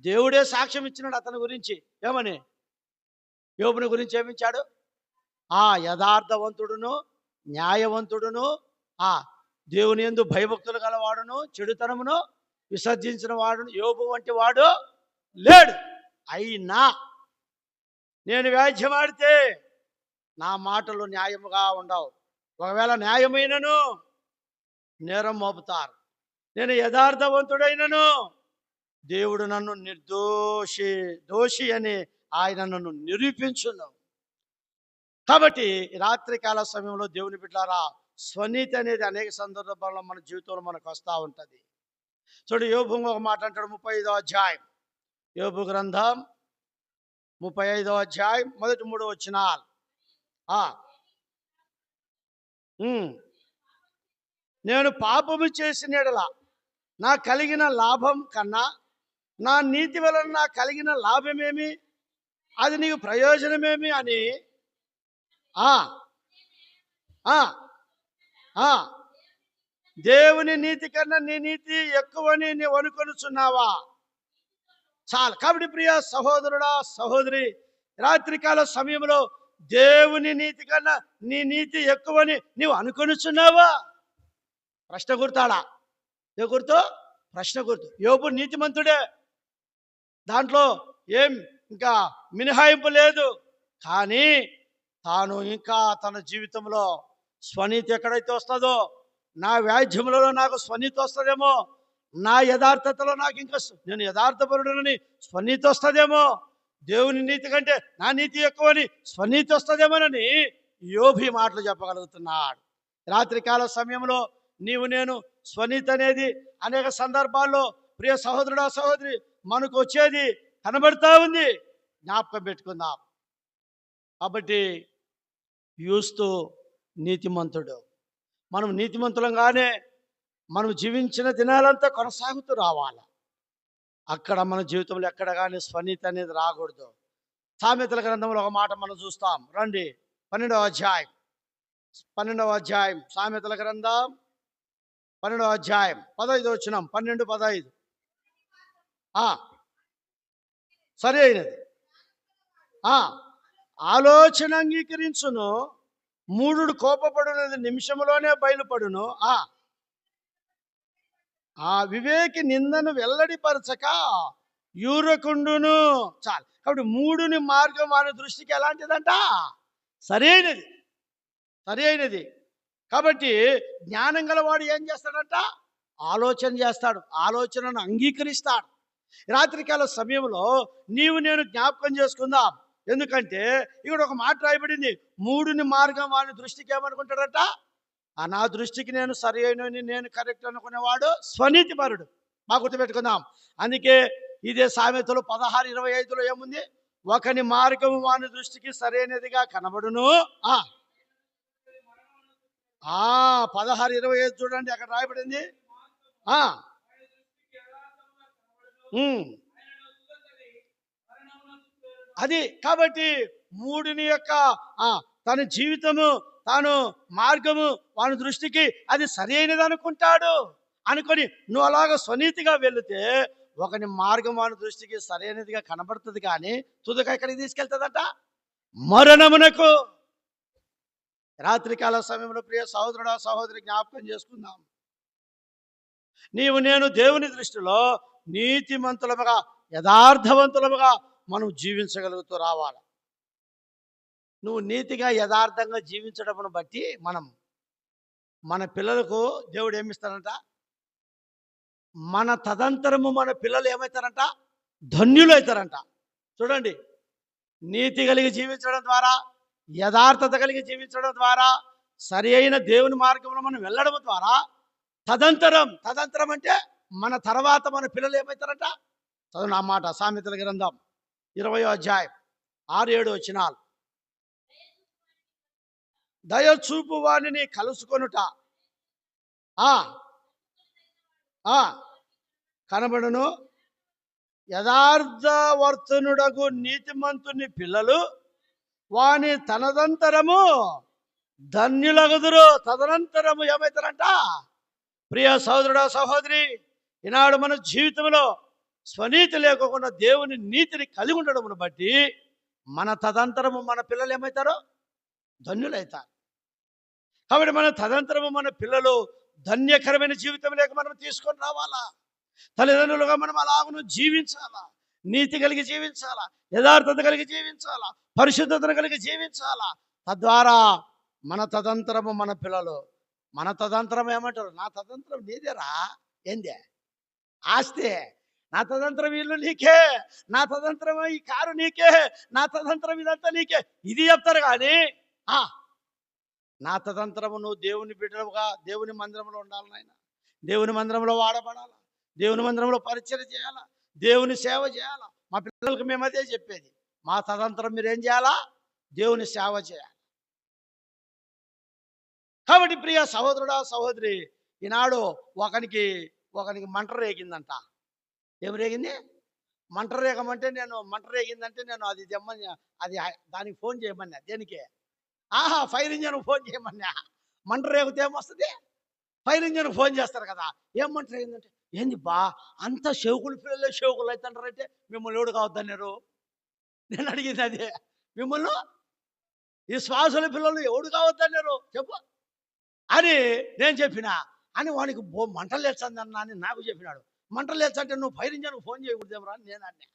దేవుడే సాక్ష్యం ఇచ్చినాడు అతని గురించి. ఏమని? యోబుని గురించి ఏమిచ్చాడు? యథార్థవంతుడును, న్యాయవంతుడును, దేవుని యందు భయభక్తులు గలవాడును, చెడుతనమును విసర్జించిన వాడును యోబు వంటి వాడు లేడు. అయినా నేను వ్యాజ్యమాడితే నా మాటలు న్యాయముగా ఉండవు. ఒకవేళ న్యాయమైనను నేరం మోపుతారు. నేను యథార్థవంతుడైనను దేవుడు నన్ను దోషి అని ఆయన నన్ను నిరూపించును. కాబట్టి రాత్రికాల సమయంలో దేవుని బిడ్డలారా, స్వనీతి అనేది అనేక సందర్భాల్లో మన జీవితంలో మనకు వస్తూ ఉంటుంది. చూడు, యోబు ఒక మాట అంటాడు, 35వ అధ్యాయం. యోబు గ్రంథం 35వ అధ్యాయం మొదటి 3 వచనాలు. నేను పాపము చేసిన యెడల నా కలిగిన లాభం కన్నా నా నీతి వలన నా కలిగిన లాభమేమి, అది నీకు ప్రయోజనమేమి అని దేవుని నీతి కన్నా నీ నీతి ఎక్కువని నీవు అనుకొనుచున్నావా? చాలు. కాబట్టి ప్రియ సహోదరుడా సహోదరి, రాత్రికాల సమయంలో దేవుని నీతి కన్నా నీ నీతి ఎక్కువని నీవు అనుకొనుచున్నావా? ప్రశ్న గుర్తాడా? ఏ గుర్తు? ప్రశ్న గుర్తు. యోబు నీతిమంతుడే, దాంట్లో ఏం ఇంకా మినహాయింపు లేదు. కానీ తాను ఇంకా తన జీవితంలో స్వనీతి ఎక్కడైతే వస్తుందో, నా వ్యాజ్యములలో నాకు స్వనీతి వస్తుందేమో, నా యథార్థతలో నాకు ఇంకా నేను యథార్థపరుడనని స్వనీతి వస్తుందేమో, దేవుని నీతి కంటే నా నీతి ఎక్కువని స్వనీతి వస్తుందేమోనని యోబు మాటలు చెప్పగలుగుతున్నాడు. రాత్రికాల సమయంలో నీవు నేను స్వనీతి అనేది అనేక సందర్భాల్లో ప్రియ సహోదరుడా సహోదరి మనకు వచ్చేది కనబడుతూ ఉంది. జ్ఞాపకం పెట్టుకుందాం. కాబట్టి యూస్తు నీతిమంతుడు. మనం నీతిమంతులంగానే మనం జీవించిన దినాలంతా కొనసాగుతూ రావాలి. అక్కడ మన జీవితంలో ఎక్కడ కానీ స్వనీతి అనేది రాకూడదు. సామెతల గ్రంథంలో ఒక మాట మనం చూస్తాం. రండి, 12వ అధ్యాయం సామెతల గ్రంథం 12వ అధ్యాయం 15 వచనం. 12-15 సరి అయినది. ఆలోచన అంగీకరించును, మూఢుడు కోపపడునది నిమిషంలోనే బయలుపడును. వివేకి నిందను వెల్లడిపరచక యూరకుండును. చాలు. కాబట్టి మూడుని మార్గం వాని దృష్టికి ఎలాంటిదంట? సరైనది. సరైనది. కాబట్టి జ్ఞానం గలవాడు ఏం చేస్తాడంట? ఆలోచన చేస్తాడు. ఆలోచనను అంగీకరిస్తాడు. రాత్రికాల సమయంలో నీవు నేను జ్ఞాపకం చేసుకుందాం. ఎందుకంటే ఇక్కడ ఒక మాట రాయబడింది. మూడుని మార్గం వాని దృష్టికి ఏమనుకుంటాడట? నా దృష్టికి నేను సరి అయినని, నేను కరెక్ట్ అనుకునేవాడు స్వనీతిపరుడు. బాగా గుర్తుపెట్టుకుందాం. అందుకే ఇదే సామెతలు 16:25లో ఏముంది? ఒకని మార్గము వాని దృష్టికి సరైనదిగా కనబడును. 16:25 చూడండి, అక్కడ రాయబడింది. అది కాబట్టి మూడిని యొక్క తన జీవితము, తాను మార్గము వాని దృష్టికి అది సరి అయినది అనుకుంటాడు. అనుకొని నువ్వు అలాగ స్వనీతిగా వెళితే ఒకని మార్గం వాని దృష్టికి సరైనదిగా కనబడుతుంది, కానీ తుదక ఎక్కడికి తీసుకెళ్తుందట? మరణమునకు. రాత్రికాల సమయంలో ప్రియ సహోదరుడా సహోదరి జ్ఞాపకం చేసుకుందాం. నీవు నేను దేవుని దృష్టిలో నీతిమంతులముగా యథార్థవంతులముగా మనం జీవించగలుగుతూ రావాలి. నువ్వు నీతిగా యథార్థంగా జీవించడమును బట్టి మన పిల్లలకు దేవుడు ఏమిస్తారంట? మన తదంతరము మన పిల్లలు ఏమవుతారంట? ధన్యులు అవుతారంట. చూడండి, నీతి కలిగి జీవించడం ద్వారా, యథార్థత కలిగి జీవించడం ద్వారా, సరి అయిన దేవుని మార్గంలో మనం వెళ్ళడం ద్వారా తదంతరం అంటే మన తర్వాత మన పిల్లలు ఏమవుతారంట? చదువు నా మాట. సామెతల గ్రంథం 20వ అధ్యాయం 6-7 వచనాలు. దయచూపు వానిని కలుసుకొనుట కనబడును. యథార్థవర్తనుడగు నీతిమంతుని పిల్లలు వాని తనదంతరము ధన్యులగుదురు. తదనంతరము ఏమవుతారంట? ప్రియ సహోదరుడా సహోదరి, ఈనాడు మన జీవితంలో స్వనీతి లేకుండా దేవుని నీతిని కలిగి ఉండడమును బట్టి మన తదంతరము మన పిల్లలు ఏమవుతారో? ధన్యులవుతారు. కాబట్టి మన తదంతరము మన పిల్లలు ధన్యకరమైన జీవితం లేక మనం తీసుకొని రావాలా. తల్లిదండ్రులుగా మనం అలాగను జీవించాలా. నీతి కలిగి జీవించాలా, యథార్థత కలిగి జీవించాలా, పరిశుద్ధతను కలిగి జీవించాలా. తద్వారా మన తదంతరము మన పిల్లలు. మన తదంతరం ఏమంటారు? నా తదంతరం నీదేరా, ఏందే ఆస్తే, నా తదంతరం ఇల్లు నీకే, నా తదంతరం ఈ కారు నీకే, నా తదంతరం ఇదంతా నీకే, ఇది చెప్తారు. కానీ నా తదంతరము నువ్వు దేవుని బిడ్డలుగా దేవుని మందిరంలో ఉండాలి నాయన. దేవుని మందిరంలో వాడబడాలా, దేవుని మందిరంలో పరిచయం చేయాలా, దేవుని సేవ చేయాలా. మా పిల్లలకు మేము అదే చెప్పేది. మా తదంతరం మీరు ఏం చేయాలా? దేవుని సేవ చేయాలి. కాబట్టి ప్రియ సహోదరుడా సహోదరి, ఈనాడు ఒకనికి మంట రేగిందంట. ఏం రేగింది? మంట రేగమంటే మంట రేగిందంటే అది తెమ్మని, అది దానికి ఫోన్ చేయమన్నా. దేనికి? ఫైర్ ఇంజన్ ఫోన్ చేయమన్నా. మంట రేగితే ఏమొస్తుంది? ఫైర్ ఇంజన్ ఫోన్ చేస్తారు కదా. ఏం మంట రేగిందంటే, ఏంది బా అంత షేకులు పిల్లలు షేకులు అవుతుంటారంటే మిమ్మల్ని ఎవడు కావద్దన్నారు? నేను అడిగింది అదే. మిమ్మల్ని ఈ శ్వాసుల పిల్లలు ఎవడు కావద్దన్నారు చెప్పు అని నేను చెప్పిన. అని వానికి మంటలు లేచందన్నా అని నాకు చెప్పినాడు. మంటలు లేచంటే నువ్వు ఫైర్ ఇంజన్ ఫోన్ చేయకూడదేమరా అని నేను అన్నా.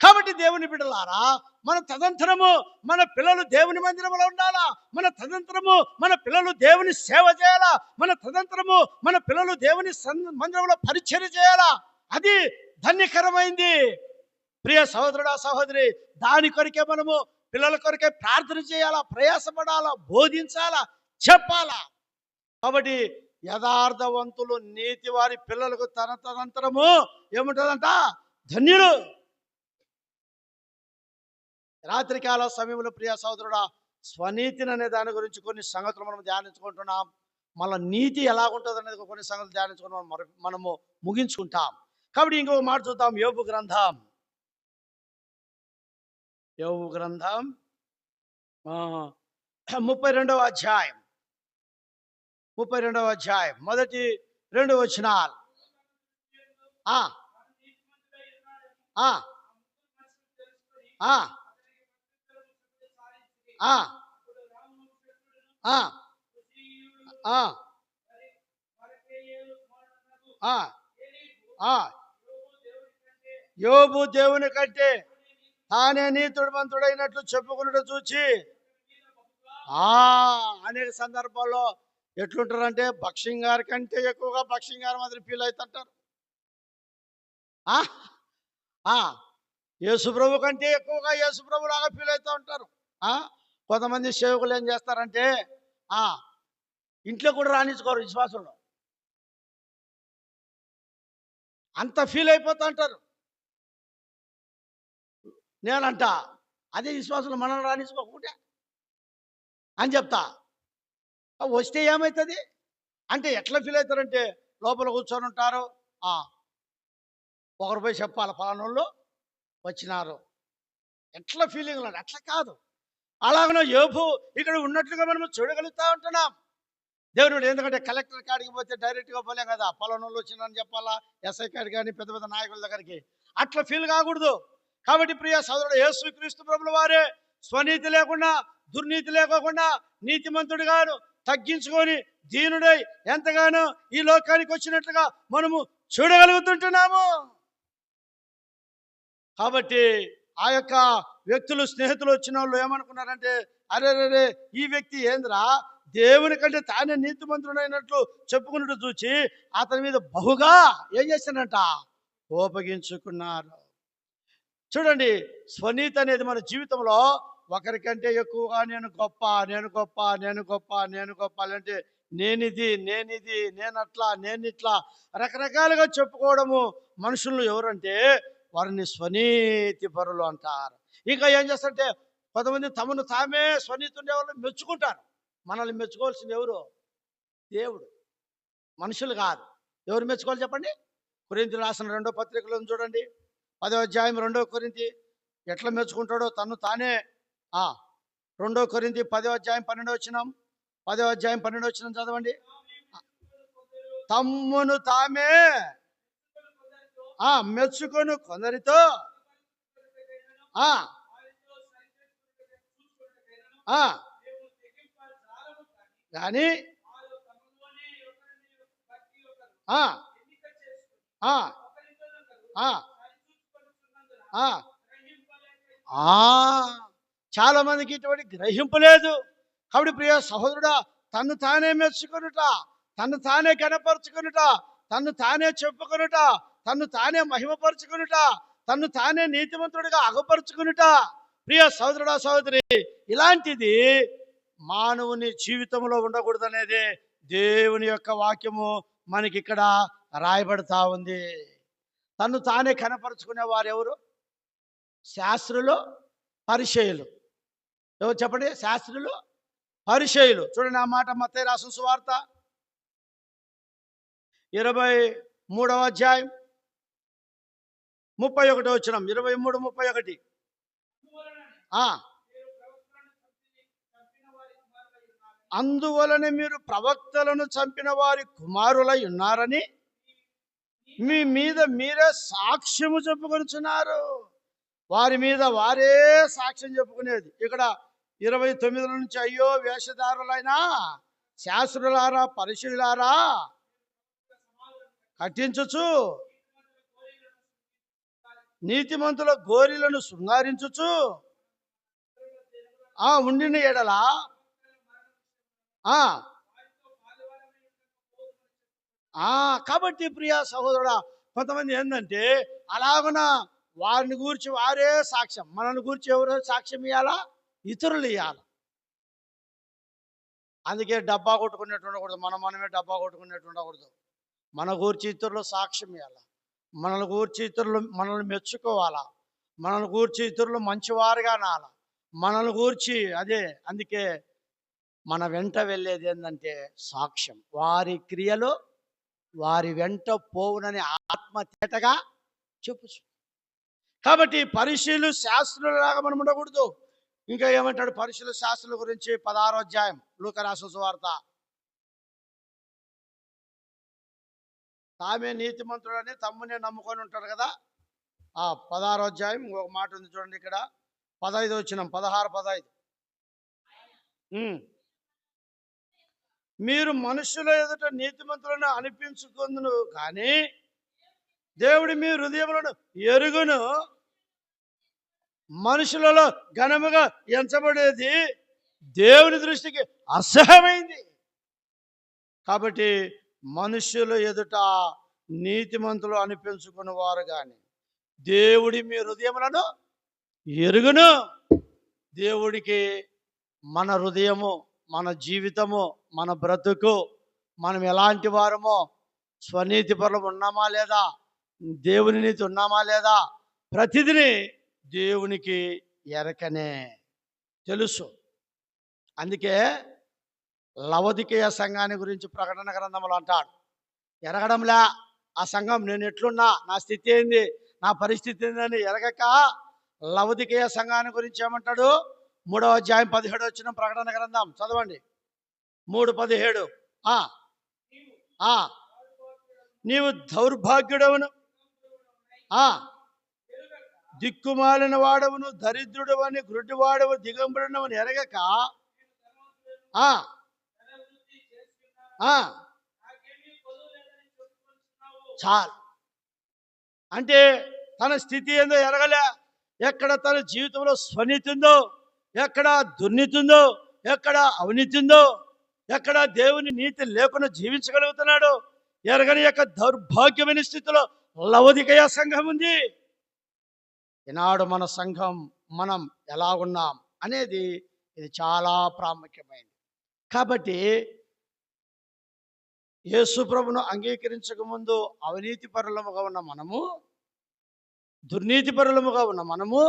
కాబట్టి దేవుని బిడ్డలారా, మన తదంతరము మన పిల్లలు దేవుని మందిరంలో ఉండాలా. మన తదంతరము మన పిల్లలు దేవుని సేవ చేయాలా. మన తదంతరము మన పిల్లలు దేవుని మందిరంలో పరిచర్య చేయాలా. అది ధన్యకరమైంది. ప్రియ సహోదరుడా సహోదరి, దాని కొరకే మనము పిల్లల కొరకే ప్రార్థన చేయాలా, ప్రయాసపడాలా, బోధించాలా, చెప్పాలా. కాబట్టి యథార్థవంతులు నీతి వారి పిల్లలకు తనంతరము ఏముంటుందంట? ధన్యులు. రాత్రికాల సమయంలో ప్రియ సహోదరుడా, స్వనీతిని అనే దాని గురించి కొన్ని సంగతులు మనం ధ్యానించుకుంటున్నాం. మళ్ళీ నీతి ఎలాగుంటుంది అనేది కొన్ని సంగతులు ధ్యానించుకుని మనము ముగించుకుంటాం. కాబట్టి ఇంకొక మాట చూద్దాం. యోబు గ్రంథం 32వ అధ్యాయం 32వ అధ్యాయం మొదటి 2 వచనాలు. యోబు దేవుని కంటే తానే నీతిమంతుడైనట్లు చెప్పుకున్నట్టు చూచి ఆ అనేక సందర్భాల్లో ఎట్లుంటారంటే భక్సింగారి కంటే ఎక్కువగా భక్సింగారు మాదిరి ఫీల్ అవుతుంటారు. ఆ ఆ యేసుప్రభు కంటే ఎక్కువగా యేసుప్రభు లాగా ఫీల్ అవుతూ ఉంటారు. ఆ కొంతమంది సేవకులు ఏం చేస్తారంటే ఆ ఇంట్లో కూడా రాణించుకోరు విశ్వాసంలో, అంత ఫీల్ అయిపోతూ ఉంటారు. నేనంట అదే విశ్వాసంలో మనల్ని రాణించుకోకుంటే అని చెప్తా. వస్తే ఏమవుతుంది అంటే ఎట్లా ఫీల్ అవుతారంటే లోపల కూర్చొని ఉంటారు. ఆ ఒకరు పోయి చెప్పాలి ఫలానోళ్ళు వచ్చినారు, ఎట్లా ఫీలింగ్ లేదు, అట్లా కాదు. అలాగనే యోబు ఇక్కడ ఉన్నట్లుగా మనం చూడగలుగుతా ఉంటున్నాం. దేవుడు ఎందుకంటే కలెక్టర్ కాడికి పోతే డైరెక్ట్గా పోలేం కదా, పలానోళ్ళు వచ్చిందని చెప్పాలా, ఎస్ఐ కాడి కానీ పెద్ద పెద్ద నాయకుల దగ్గరికి, అట్లా ఫీల్ కాకూడదు. కాబట్టి ప్రియ సోదరుడు యేసుక్రీస్తు ప్రభుల వారే స్వనీతి లేకుండా దుర్నీతి లేకోకుండా నీతిమంతుడిగాను తగ్గించుకొని దీనుడై ఎంతగానో ఈ లోకానికి వచ్చినట్లుగా మనము చూడగలుగుతుంటున్నాము. కాబట్టి ఆ యొక్క వ్యక్తులు స్నేహితులు వచ్చిన వాళ్ళు ఏమనుకున్నారంటే అరే రే ఈ వ్యక్తి ఏంద్రా దేవుని కంటే తానే నీతిమంతుడైనట్లు చెప్పుకున్నట్టు చూచి అతని మీద బహుగా ఏం చేశానంట కోపగించుకున్నారు. చూడండి, స్వనీతి అనేది మన జీవితంలో ఒకరికంటే ఎక్కువగా నేను గొప్ప నేను గొప్ప నేను గొప్ప నేను గొప్ప అంటే నేనిది నేనిది నేనట్లా నేనిట్లా రకరకాలుగా చెప్పుకోవడము మనుషులు ఎవరంటే వారిని స్వనీతి పరులు అంటారు. ఇంకా ఏం చేస్తారంటే కొంతమంది తమను తామే స్వనీతి ఉండే వాళ్ళు మెచ్చుకుంటారు. మనల్ని మెచ్చుకోవాల్సింది ఎవరు? దేవుడు, మనుషులు కాదు. ఎవరు మెచ్చుకోవాలి చెప్పండి? కొరింథీయులకు రాసిన 2వ పత్రికలో చూడండి, 10వ అధ్యాయం 2వ కొరింథీ ఎట్లా మెచ్చుకుంటాడో తను తానే. 2వ కొరింథీ 10వ అధ్యాయం 12వ వచనం, 10వ అధ్యాయం 12వ వచనం చదవండి. తమ్మును తామే మెచ్చుకొని కొందరితో కానీ చాలా మందికి ఇటువంటి గ్రహింపు లేదు. కాబట్టి ప్రియ సహోదరుడా, తను తానే మెచ్చుకొనుట, తను తానే కనపరుచుకొనుట, తను తానే చెప్పుకొనుట, తను తానే మహిమపరుచుకొనుట, తను తానే నీతిమంతుడిగా అగపరుచుకొనుట, ప్రియ సహోదరుడా సహోదరి, ఇలాంటిది మానవుని జీవితంలో ఉండకూడదనేది దేవుని యొక్క వాక్యము మనకి ఇక్కడ రాయబడతా ఉంది. తను తానే కనపరుచుకునే వారు ఎవరు? శాస్త్రులు, పరిచయులు. ఎవరు చెప్పండి? శాస్త్రులు, పరిచయులు. చూడండి ఆ మాట మత్తయి రాసిన సువార్త 23వ అధ్యాయం 31వ వచనం, 23:31. అందువలన మీరు ప్రవక్తలను చంపిన వారి కుమారులై ఉన్నారని మీ మీద మీరే సాక్ష్యము చెప్పుకొనుచున్నారు. వారి మీద వారే సాక్ష్యం చెప్పుకునేది. ఇక్కడ 29 నుంచి అయ్యో వేషధారులైనా శాస్త్రులారా పరిశీలారా కట్టించుచు నీతిమంతుల గోరిలను శృంగారించుచు ఉండిన ఎడల కాబట్టి ప్రియ సహోదరుడా, కొంతమంది ఏంటంటే అలాగున వారిని గూర్చి వారే సాక్ష్యం, మనల్ని గూర్చి ఎవరో సాక్ష్యం ఇవ్వాలా? ఇతరులు ఇవ్వాలి. అందుకే డబ్బా కొట్టుకునేట్టు ఉండకూడదు, మనమే డబ్బా కొట్టుకునేట్టు ఉండకూడదు. మన గూర్చి ఇతరులు సాక్ష్యం ఇవ్వాలా, మనల్ని గూర్చి ఇతరులు మనల్ని మెచ్చుకోవాలా, మనల్ని గూర్చి ఇతరులు మంచివారుగా నాలా, మనల్ని గూర్చి అదే. అందుకే మన వెంట వెళ్ళేది ఏంటంటే సాక్ష్యం. వారి క్రియలు వారి వెంట పోవునని ఆత్మ తేటగా చెప్పుచు. కాబట్టి పరిశీలు శాస్త్రులాగా మనం ఉండకూడదు. ఇంకా ఏమంటాడు పరిశీలు శాస్త్రుల గురించి? 16వ అధ్యాయం లూకా రాసిన సువార్త. తామే నీతిమంతుడని తమ్మునే నమ్ముకొని ఉంటారు కదా. 16వ అధ్యాయం ఇంకొక మాట ఉంది చూడండి ఇక్కడ, 15వ వచనం, 16:15. మీరు మనుషుల ఎదుట నీతిమంతులను అనిపించుకుందును కానీ దేవుడు మీ హృదయములను ఎరుగును. మనుషులలో ఘనముగా ఎంచబడేది దేవుని దృష్టికి అసహ్యమైంది. కాబట్టి మనుషుల ఎదుట నీతిమంతులు అనిపించుకున్న వారు కానీ దేవుడి మీ హృదయములను ఎరుగును. దేవుడికి మన హృదయము, మన జీవితము, మన బ్రతుకు, మనం ఎలాంటి వారమో, స్వనీతి పరులం ఉన్నామా లేదా, దేవుని నీతి ఉన్నామా లేదా, ప్రతిదిని దేవునికి ఎరకనే తెలుసు. అందుకే లవొదికయ సంఘాన్ని గురించి ప్రకటన గ్రంథంలో అంటాడు, ఎరగడంలా ఆ సంఘం నేను ఎట్లున్నా, నా స్థితి ఏంది, నా పరిస్థితి ఏందని ఎరగక లవొదికయ సంఘాన్ని గురించి ఏమంటాడు? 3వ అధ్యాయం 17 వచ్చిన ప్రకటన గ్రంథం చదవండి. 3:17. నీవు దౌర్భాగ్యుడవును, దిక్కుమాలిన వాడవును, దరిద్రుడవని, గ్రుడ్డివాడవు, దిగంబడినవని ఎరగక చాలు. అంటే తన స్థితి ఏందో ఎరగలే, ఎక్కడ తన జీవితంలో స్వనీతి ఉందో, ఎక్కడ దుర్నీతి ఉందో, ఎక్కడ అవినీతి ఉందో, ఎక్కడ దేవుని నీతి లేకుండా జీవించగలుగుతున్నాడు ఎరగని యొక్క దౌర్భాగ్యమైన స్థితిలో లవొదికయ సంఘం ఉంది. ఈనాడు మన సంఘం, మనం ఎలా ఉన్నాం అనేది ఇది చాలా ప్రాముఖ్యమైనది. కాబట్టి యేసు ప్రభును అంగీకరించక ముందు అవినీతి పరులముగా ఉన్న మనము, దుర్నీతి పరులముగా ఉన్న మనము,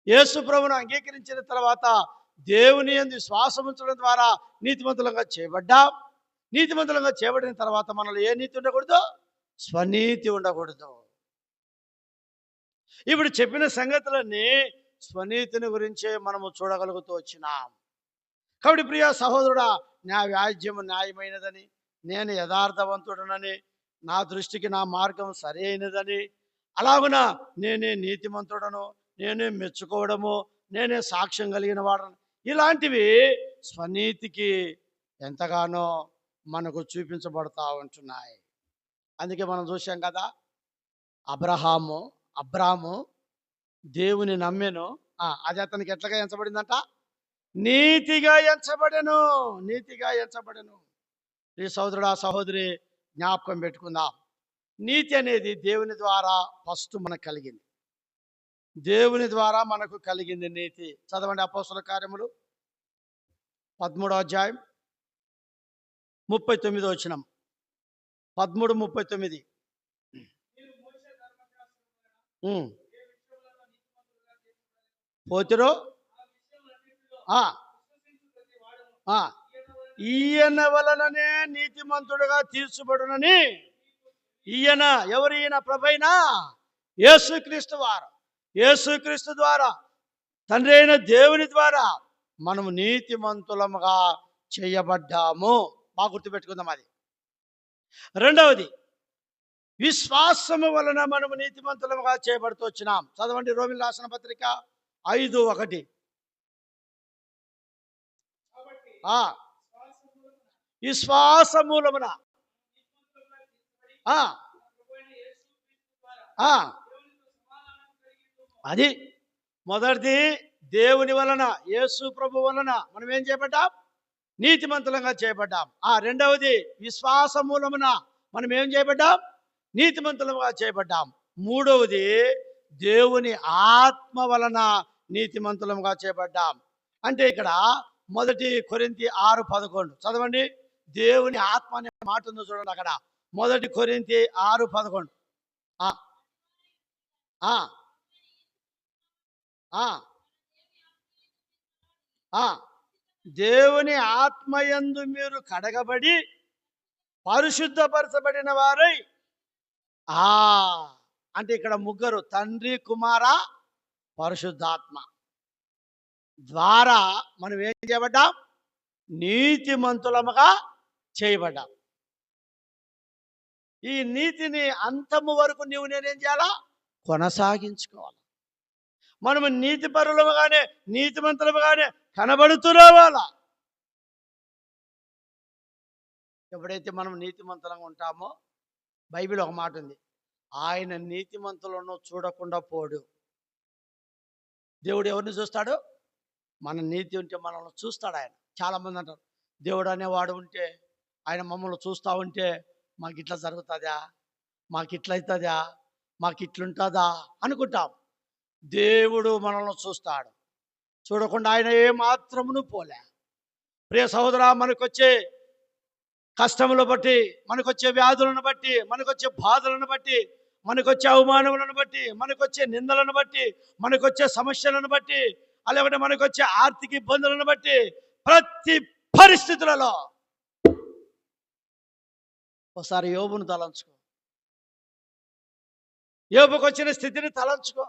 యేసు ప్రభును అంగీకరించిన తర్వాత దేవుని యందు విశ్వాసం ఉంచడం ద్వారా నీతిమంతులుగా చేయబడ్డాం. నీతిమంతులుగా చేయబడిన తర్వాత మనలో ఏ నీతి ఉండకూడదు? స్వనీతి ఉండకూడదు. ఇప్పుడు చెప్పిన సంగతులన్నీ స్వనీతిని గురించే మనము చూడగలుగుతూ వచ్చినాం. కాబట్టి ప్రియ సహోదరుడా, నా వ్యాజ్యము న్యాయమైనదని, నేను యథార్థవంతుడనని, నా దృష్టికి నా మార్గం సరి అయినదని, అలాగున నేనే నీతిమంతుడను, నేనే మెచ్చుకోవడము, నేనే సాక్ష్యం కలిగిన వాడను, ఇలాంటివి స్వనీతికి ఎంతగానో మనకు చూపించబడతా ఉంటున్నాయి. అందుకే మనం చూసాం కదా, అబ్రాహాము దేవుని నమ్మెను, అది అతనికి ఎట్లాగా ఎంచబడిందంట? నీతిగా ఎంచబడెను. నీతిగా ఎంచబడెను. ఈ సహోదరుడా, సహోదరి, జ్ఞాపకం పెట్టుకుందాం. నీతి అనేది దేవుని ద్వారా ఫస్ట్ మనకు కలిగింది. దేవుని ద్వారా మనకు కలిగింది నీతి. చదవండి అపోస్తలుల కార్యములు 13వ అధ్యాయం 39వ వచనం. 13:39. పోతిరో ఈయన వలననే నీతిమంతుడుగా తీర్చబడునని. ఈయన ఎవరు? ఈయన ప్రభైనా యేసుక్రీస్తు వారు. యేసుక్రీస్తు ద్వారా, తండ్రి అయిన దేవుని ద్వారా మనము నీతిమంతులముగా చేయబడ్డాము. బాగా గుర్తుపెట్టుకుందాం అది. రెండవది, విశ్వాసము వలన మనము నీతిమంతులముగా చేయబడుతూ వచ్చినాం. చదవండి రోమీయులకు రాసిన పత్రిక 5:1. విశ్వాసమూలమున అది మొదటిది. దేవుని వలన, యేసు ప్రభు వలన మనం ఏం చేయబడ్డాం? నీతిమంతులంగా చేయబడ్డాం. రెండవది, విశ్వాసమూలమున మనం ఏం చేయబడ్డాం? నీతిమంతులుగా చేయబడ్డాం. మూడవది, దేవుని ఆత్మ వలన నీతిమంతులుగా చేయబడ్డాం. అంటే ఇక్కడ 1 కొరింథీ 6:11 చదవండి. దేవుని ఆత్మ అనే మాట ఉందో చూడండి అక్కడ. 1 కొరింథీ 6:11. దేవుని ఆత్మయందు మీరు కడగబడి పరిశుద్ధపరచబడిన వారై. అంటే ఇక్కడ ముగ్గురు, తండ్రి, కుమార, పరిశుద్ధాత్మ ద్వారా మనం ఏం చేయబడ్డాం? నీతిమంతులముగా చేయబడ్డాం. ఈ నీతిని అంతము వరకు నేనేం చేయాలా? కొనసాగించుకోవాలి. మనము నీతిపరులముగానే, నీతిమంతులముగానే కనబడుతూ రావాలా. ఎప్పుడైతే మనం నీతిమంతులంగా ఉంటామో, బైబిల్ ఒక మాట ఉంది, ఆయన నీతిమంతులను చూడకుండా పోడు. దేవుడు ఎవరిని చూస్తాడు? మన నీతి ఉంటే మనల్ని చూస్తాడు ఆయన. చాలామంది అంటారు, దేవుడు అనేవాడు ఉంటే, ఆయన మమ్మల్ని చూస్తూ ఉంటే మాకు ఇట్లా జరుగుతుందా, మాకు ఇట్లా అవుతుందా, మాకు ఇట్లుంటుందా అనుకుంటాం. దేవుడు మనల్ని చూస్తాడు. చూడకుండా ఆయన ఏమాత్రమును పోలే. ప్రియ సహోదరా, మనకొచ్చే కష్టములను బట్టి, మనకొచ్చే వ్యాధులను బట్టి, మనకొచ్చే బాధలను బట్టి, మనకొచ్చే అవమానములను బట్టి, మనకొచ్చే నిందలను బట్టి, మనకొచ్చే సమస్యలను బట్టి, అలాగే మనకొచ్చే ఆర్థిక ఇబ్బందులను బట్టి, ప్రతి పరిస్థితులలో ఒకసారి యోబును తలంచుకో. యోబుకు వచ్చిన స్థితిని తలంచుకో.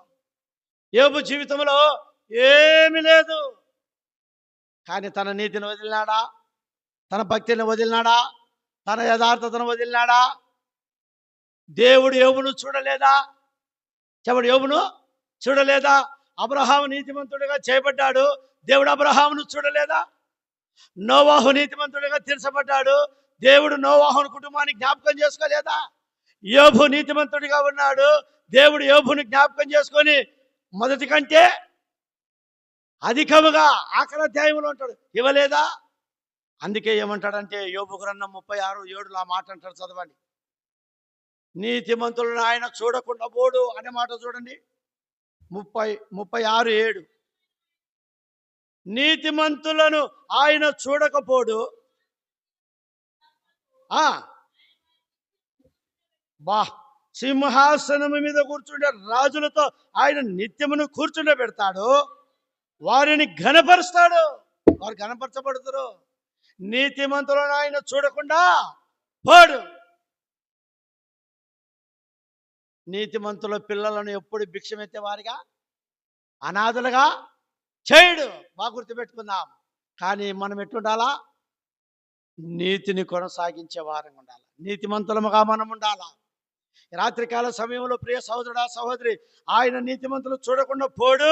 యోబు జీవితంలో ఏమీ లేదు, కానీ తన నీతిని వదిలినాడా? తన భక్తిని వదిలినాడా? తన యథార్థతను వదిలినాడా? దేవుడు యోబును చూడలేదా? చెప్పడు, యోబును చూడలేదా? అబ్రహాము నీతిమంతుడిగా చేయబడ్డాడు, దేవుడు అబ్రహామును చూడలేదా? నోవాహు నీతిమంతుడిగా తీర్చబడ్డాడు, దేవుడు నోవాహును కుటుంబాన్ని జ్ఞాపకం చేసుకోలేదా? యోబు నీతిమంతుడిగా ఉన్నాడు, దేవుడు యోబుని జ్ఞాపకం చేసుకొని మొదటి కంటే అధికముగా ఆఖరి అధ్యాయంలో ఉంటాడు, ఇవ్వలేదా? అందుకే ఏమంటాడంటే యోబు గ్రంథం 36:7 ఆ మాట అంటాడు, చదవండి. నీతిమంతులను ఆయన చూడకుండా పోడు అనే మాట చూడండి. 36:7 నీతిమంతులను ఆయన చూడకపోడు. సింహాసనము మీద కూర్చుండే రాజులతో ఆయన నిత్యమును కూర్చుండే పెడతాడు, వారిని ఘనపరుస్తాడు, వారు ఘనపరచబడతారు. నీతిమంతులను ఆయన చూడకుండా పోడు. నీతిమంతుల పిల్లలను ఎప్పుడు భిక్షమెత్తే వారిగా, అనాథలుగా చేయడు. బాగా గుర్తుపెట్టుకుందాం. కానీ మనం ఎట్లుండాలా? నీతిని కొనసాగించే వారంగా ఉండాలి, నీతిమంతులముగా మనం ఉండాలా. రాత్రికాల సమయంలో ప్రియ సహోదరుడా, సహోదరి, ఆయన నీతిమంతులు చూడకుండా పోడు.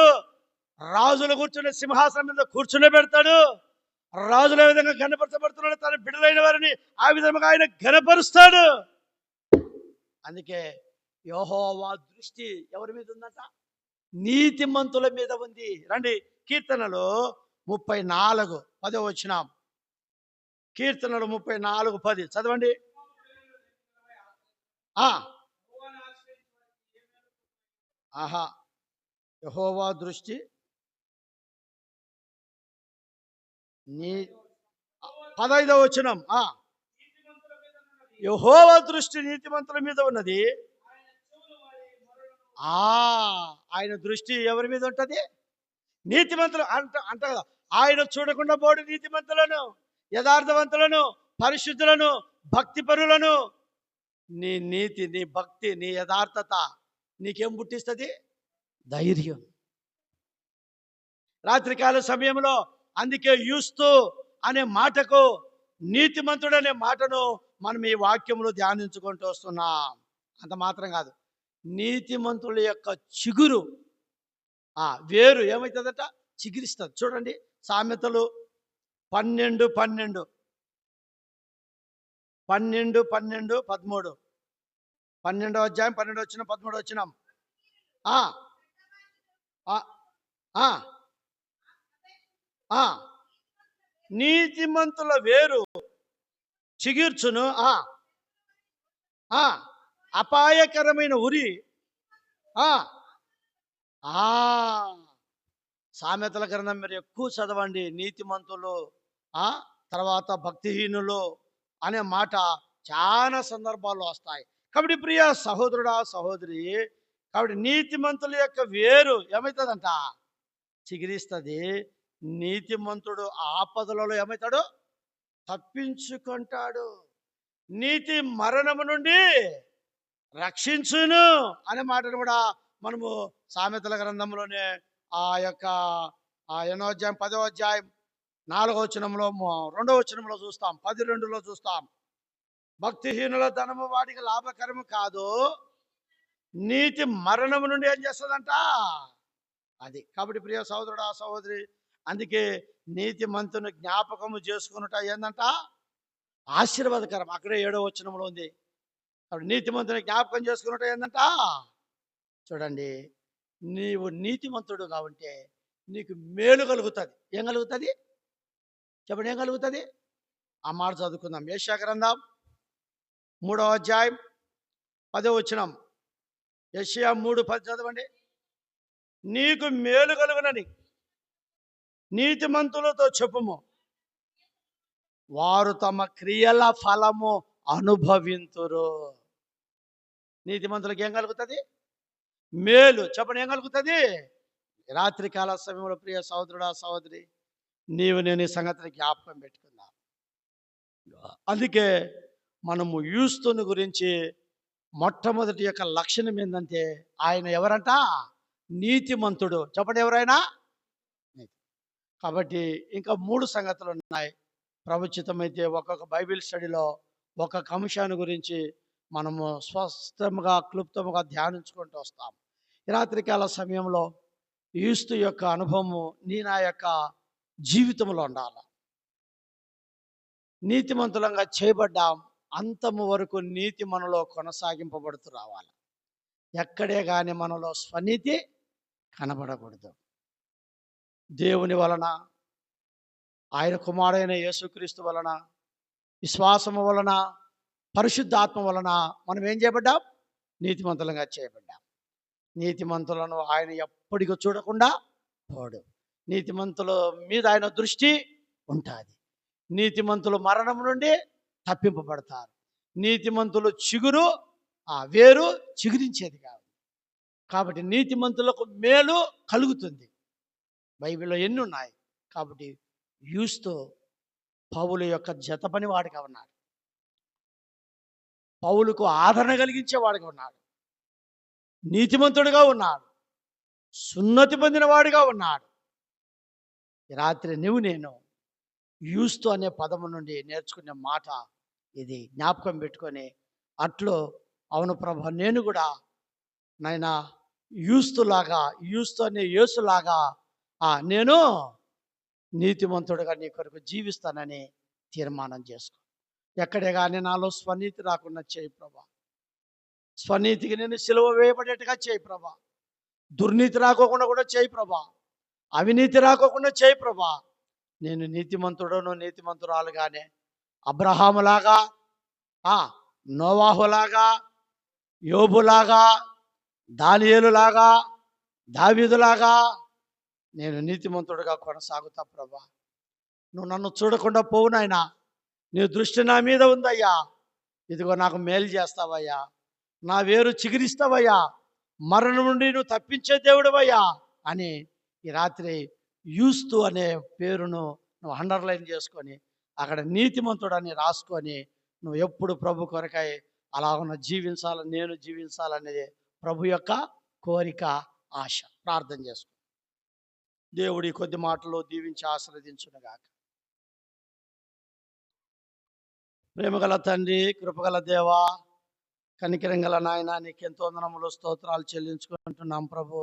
రాజులు కూర్చునే సింహాసనం మీద కూర్చునే పెడతాడు. రాజుల విధంగా ఘనపరచబడుతున్నాడు, తన బిడ్డలైన వారిని ఆ విధంగా ఆయన ఘనపరుస్తాడు. అందుకే యెహోవా దృష్టి ఎవరి మీద ఉందట? నీతిమంతుల మీద ఉంది. రండి, కీర్తనలు 34:10 కీర్తనలు 34:10 చదవండి. యెహోవా దృష్టి నీ 15వ యెహోవా దృష్టి నీతిమంతుల మీద ఉన్నది. ఆయన దృష్టి ఎవరి మీద ఉంటది? నీతిమంతులు అంట కదా. ఆయన చూడకుండా పోడు నీతిమంతులను, యథార్థవంతులను, పరిశుద్ధులను, భక్తిపరులను. నీ నీతి, నీ భక్తి, నీ యథార్థత నీకేం పుట్టిస్తుంది? ధైర్యం. రాత్రికాల సమయంలో అందుకే యూస్తు అనే మాటకు, నీతిమంతుడు అనే మాటను మనం ఈ వాక్యంలో ధ్యానించుకుంటూ వస్తున్నాం. అంత మాత్రం కాదు, నీతిమంతుల యొక్క చిగురు, వేరు ఏమవుతుందట? చిగురిస్తుంది. చూడండి, సామెతలు 12:13 12వ అధ్యాయం 12వ 13వ. నీతిమంతుల వేరు చిగుర్చును, అపాయకరమైన ఉరి. సామెతల గ్రంథం మీరు ఎక్కువ చదవండి. నీతిమంతులు తర్వాత భక్తిహీనులు అనే మాట చాలా సందర్భాల్లో వస్తాయి. కాబట్టి ప్రియ సహోదరుడా, సహోదరి, కాబట్టి నీతిమంతుల యొక్క వేరు ఏమవుతుందంట? చిగురిస్తుంది. నీతిమంతుడు ఆపదలలో ఏమవుతాడు? తప్పించుకుంటాడు. నీతి మరణము నుండి రక్షించును అనే మాటను కూడా మనము సామెతల గ్రంథంలోనే ఆ యొక్క 8వ అధ్యాయం 10వ అధ్యాయం 4వ వచనంలో 2వ వచనంలో చూస్తాం, 12లో చూస్తాం. భక్తిహీనుల ధనము వాడికి లాభకరము కాదు, నీతి మరణము నుండి ఏం చేస్తుందంట? అది. కాబట్టి ప్రియ సహోదరుడా, సహోదరి, అందుకే నీతి మంతుని జ్ఞాపకము చేసుకున్నట ఏందంట? ఆశీర్వాదకరం. అక్కడే 7వ వచనంలో ఉంది. అప్పుడు నీతిమంతుని జ్ఞాపకం చేసుకున్నట్టు ఏంటంట, చూడండి, నీవు నీతిమంతుడుగా ఉంటే నీకు మేలు కలుగుతుంది. ఏం కలుగుతుంది చెప్పండి, ఏం కలుగుతుంది? ఆ మాట చదువుకుందాం. యెషయా గ్రంథం 3వ అధ్యాయం 10వ వచనం. యెషయా 3:10 చదవండి. నీకు మేలు కలుగునని నీతిమంతులతో చెప్పుము, వారు తమ క్రియల ఫలము అనుభవింతురు. నీతిమంతులకు ఏం కలుగుతుంది? మేలు. చెప్పండి, ఏం కలుగుతుంది? రాత్రికాల సమయంలో ప్రియ సహోదరుడా సహోదరి, నీవు నేను ఈ సంగతిని జ్ఞాపకం పెట్టుకున్నా. అందుకే మనము యూస్తుని గురించి మొట్టమొదటి యొక్క లక్షణం ఏంటంటే, ఆయన ఎవరంట? నీతిమంతుడు. చెప్పండి, ఎవరైనా. కాబట్టి ఇంకా 3 సంగతులు ఉన్నాయి. ప్రవచితమైతే ఒక్కొక్క బైబిల్ స్టడీలో ఒక్కొక్క అంశాన్ని గురించి మనము స్పష్టంగా క్లుప్తముగా ధ్యానించుకుంటూ వస్తాం. ఈ రాత్రికాల సమయంలో యూస్తు యొక్క అనుభవము నా యొక్క జీవితంలో ఉండాలి. నీతిమంతులంగా చేయబడ్డాం, అంతము వరకు నీతి మనలో కొనసాగింపబడుతూ రావాలి. ఎక్కడే కానీ మనలో స్వనీతి కనబడకూడదు. దేవుని వలన, ఆయన కుమారుడైన యేసుక్రీస్తు వలన, విశ్వాసము వలన, పరిశుద్ధాత్మ వలన మనం ఏం చేయబడ్డాం? నీతిమంతులంగా చేయబడ్డాం. నీతిమంతులను ఆయన ఎప్పటికీ చూడకుండా పోడు. నీతిమంతుల మీద ఆయన దృష్టి ఉంటుంది. నీతిమంతులు మరణం నుండి తప్పింపబడతారు. నీతిమంతులు చిగురు, వేరు చిగురించేది కాదు. కాబట్టి నీతిమంతులకు మేలు కలుగుతుంది. బైబిల్లో ఎన్ని ఉన్నాయి. కాబట్టి యూస్తు పౌలు యొక్క జత పనివాడిగా ఉన్నాడు. పౌలుకు ఆదరణ కలిగించేవాడిగా ఉన్నాడు. నీతిమంతుడిగా ఉన్నాడు. సున్నతి పొందిన వాడిగా ఉన్నాడు. ఈ రాత్రి నేను యూస్తు అనే పదము నుండి నేర్చుకునే మాట ఇది. జ్ఞాపకం పెట్టుకొని అట్లు, అవును ప్రభు, నేను కూడా నాయనా యూస్తులాగా, యూస్తు అనే యేసులాగా నేను నీతిమంతుడిగా నీ కొరకు జీవిస్తానని తీర్మానం చేసుకో. ఎక్కడే కానీ నాలో స్వనీతి రాకుండా చేయి ప్రభా. స్వనీతికి నేను సిలువ వేయబడేట్టుగా చేయి ప్రభా. దుర్నీతి రాకోకుండా కూడా చేయి ప్రభా. అవినీతి రాకోకుండా చేయి ప్రభా. నేను నీతిమంతుడును నీతిమంతురాలుగానే అబ్రహాములాగా, నోవాహులాగా, యోబులాగా, దానియేలులాగా, దావీదులాగా నేను నీతిమంతుడిగా కొనసాగుతా ప్రభా. నువ్వు నన్ను చూడకుండా పోవు నాయనా. నీ దృష్టి నా మీద ఉందయ్యా. ఇదిగో నాకు మేలు చేస్తావయ్యా. నా వేరు చిగురిస్తావయ్యా. మరణం నుండి నువ్వు తప్పించే దేవుడవయ్యా అని ఈ రాత్రి యూస్తు అనే పేరును నువ్వు అండర్లైన్ చేసుకొని అక్కడ నీతిమంతుడని రాసుకొని నువ్వు ఎప్పుడు ప్రభు కొరకై అలా ఉన్న జీవించాలని, నేను జీవించాలనేది ప్రభు యొక్క కోరిక, ఆశ. ప్రార్థన చేసుకో. దేవుడి కొద్ది మాటలు దీవించి ఆశీర్వదించునుగాక. ప్రేమగల తండ్రి, కృపగల దేవా, కనికరం గల నాయన, నీకెంతో వందనములు, స్తోత్రాలు చెల్లించుకుంటున్నాం ప్రభు.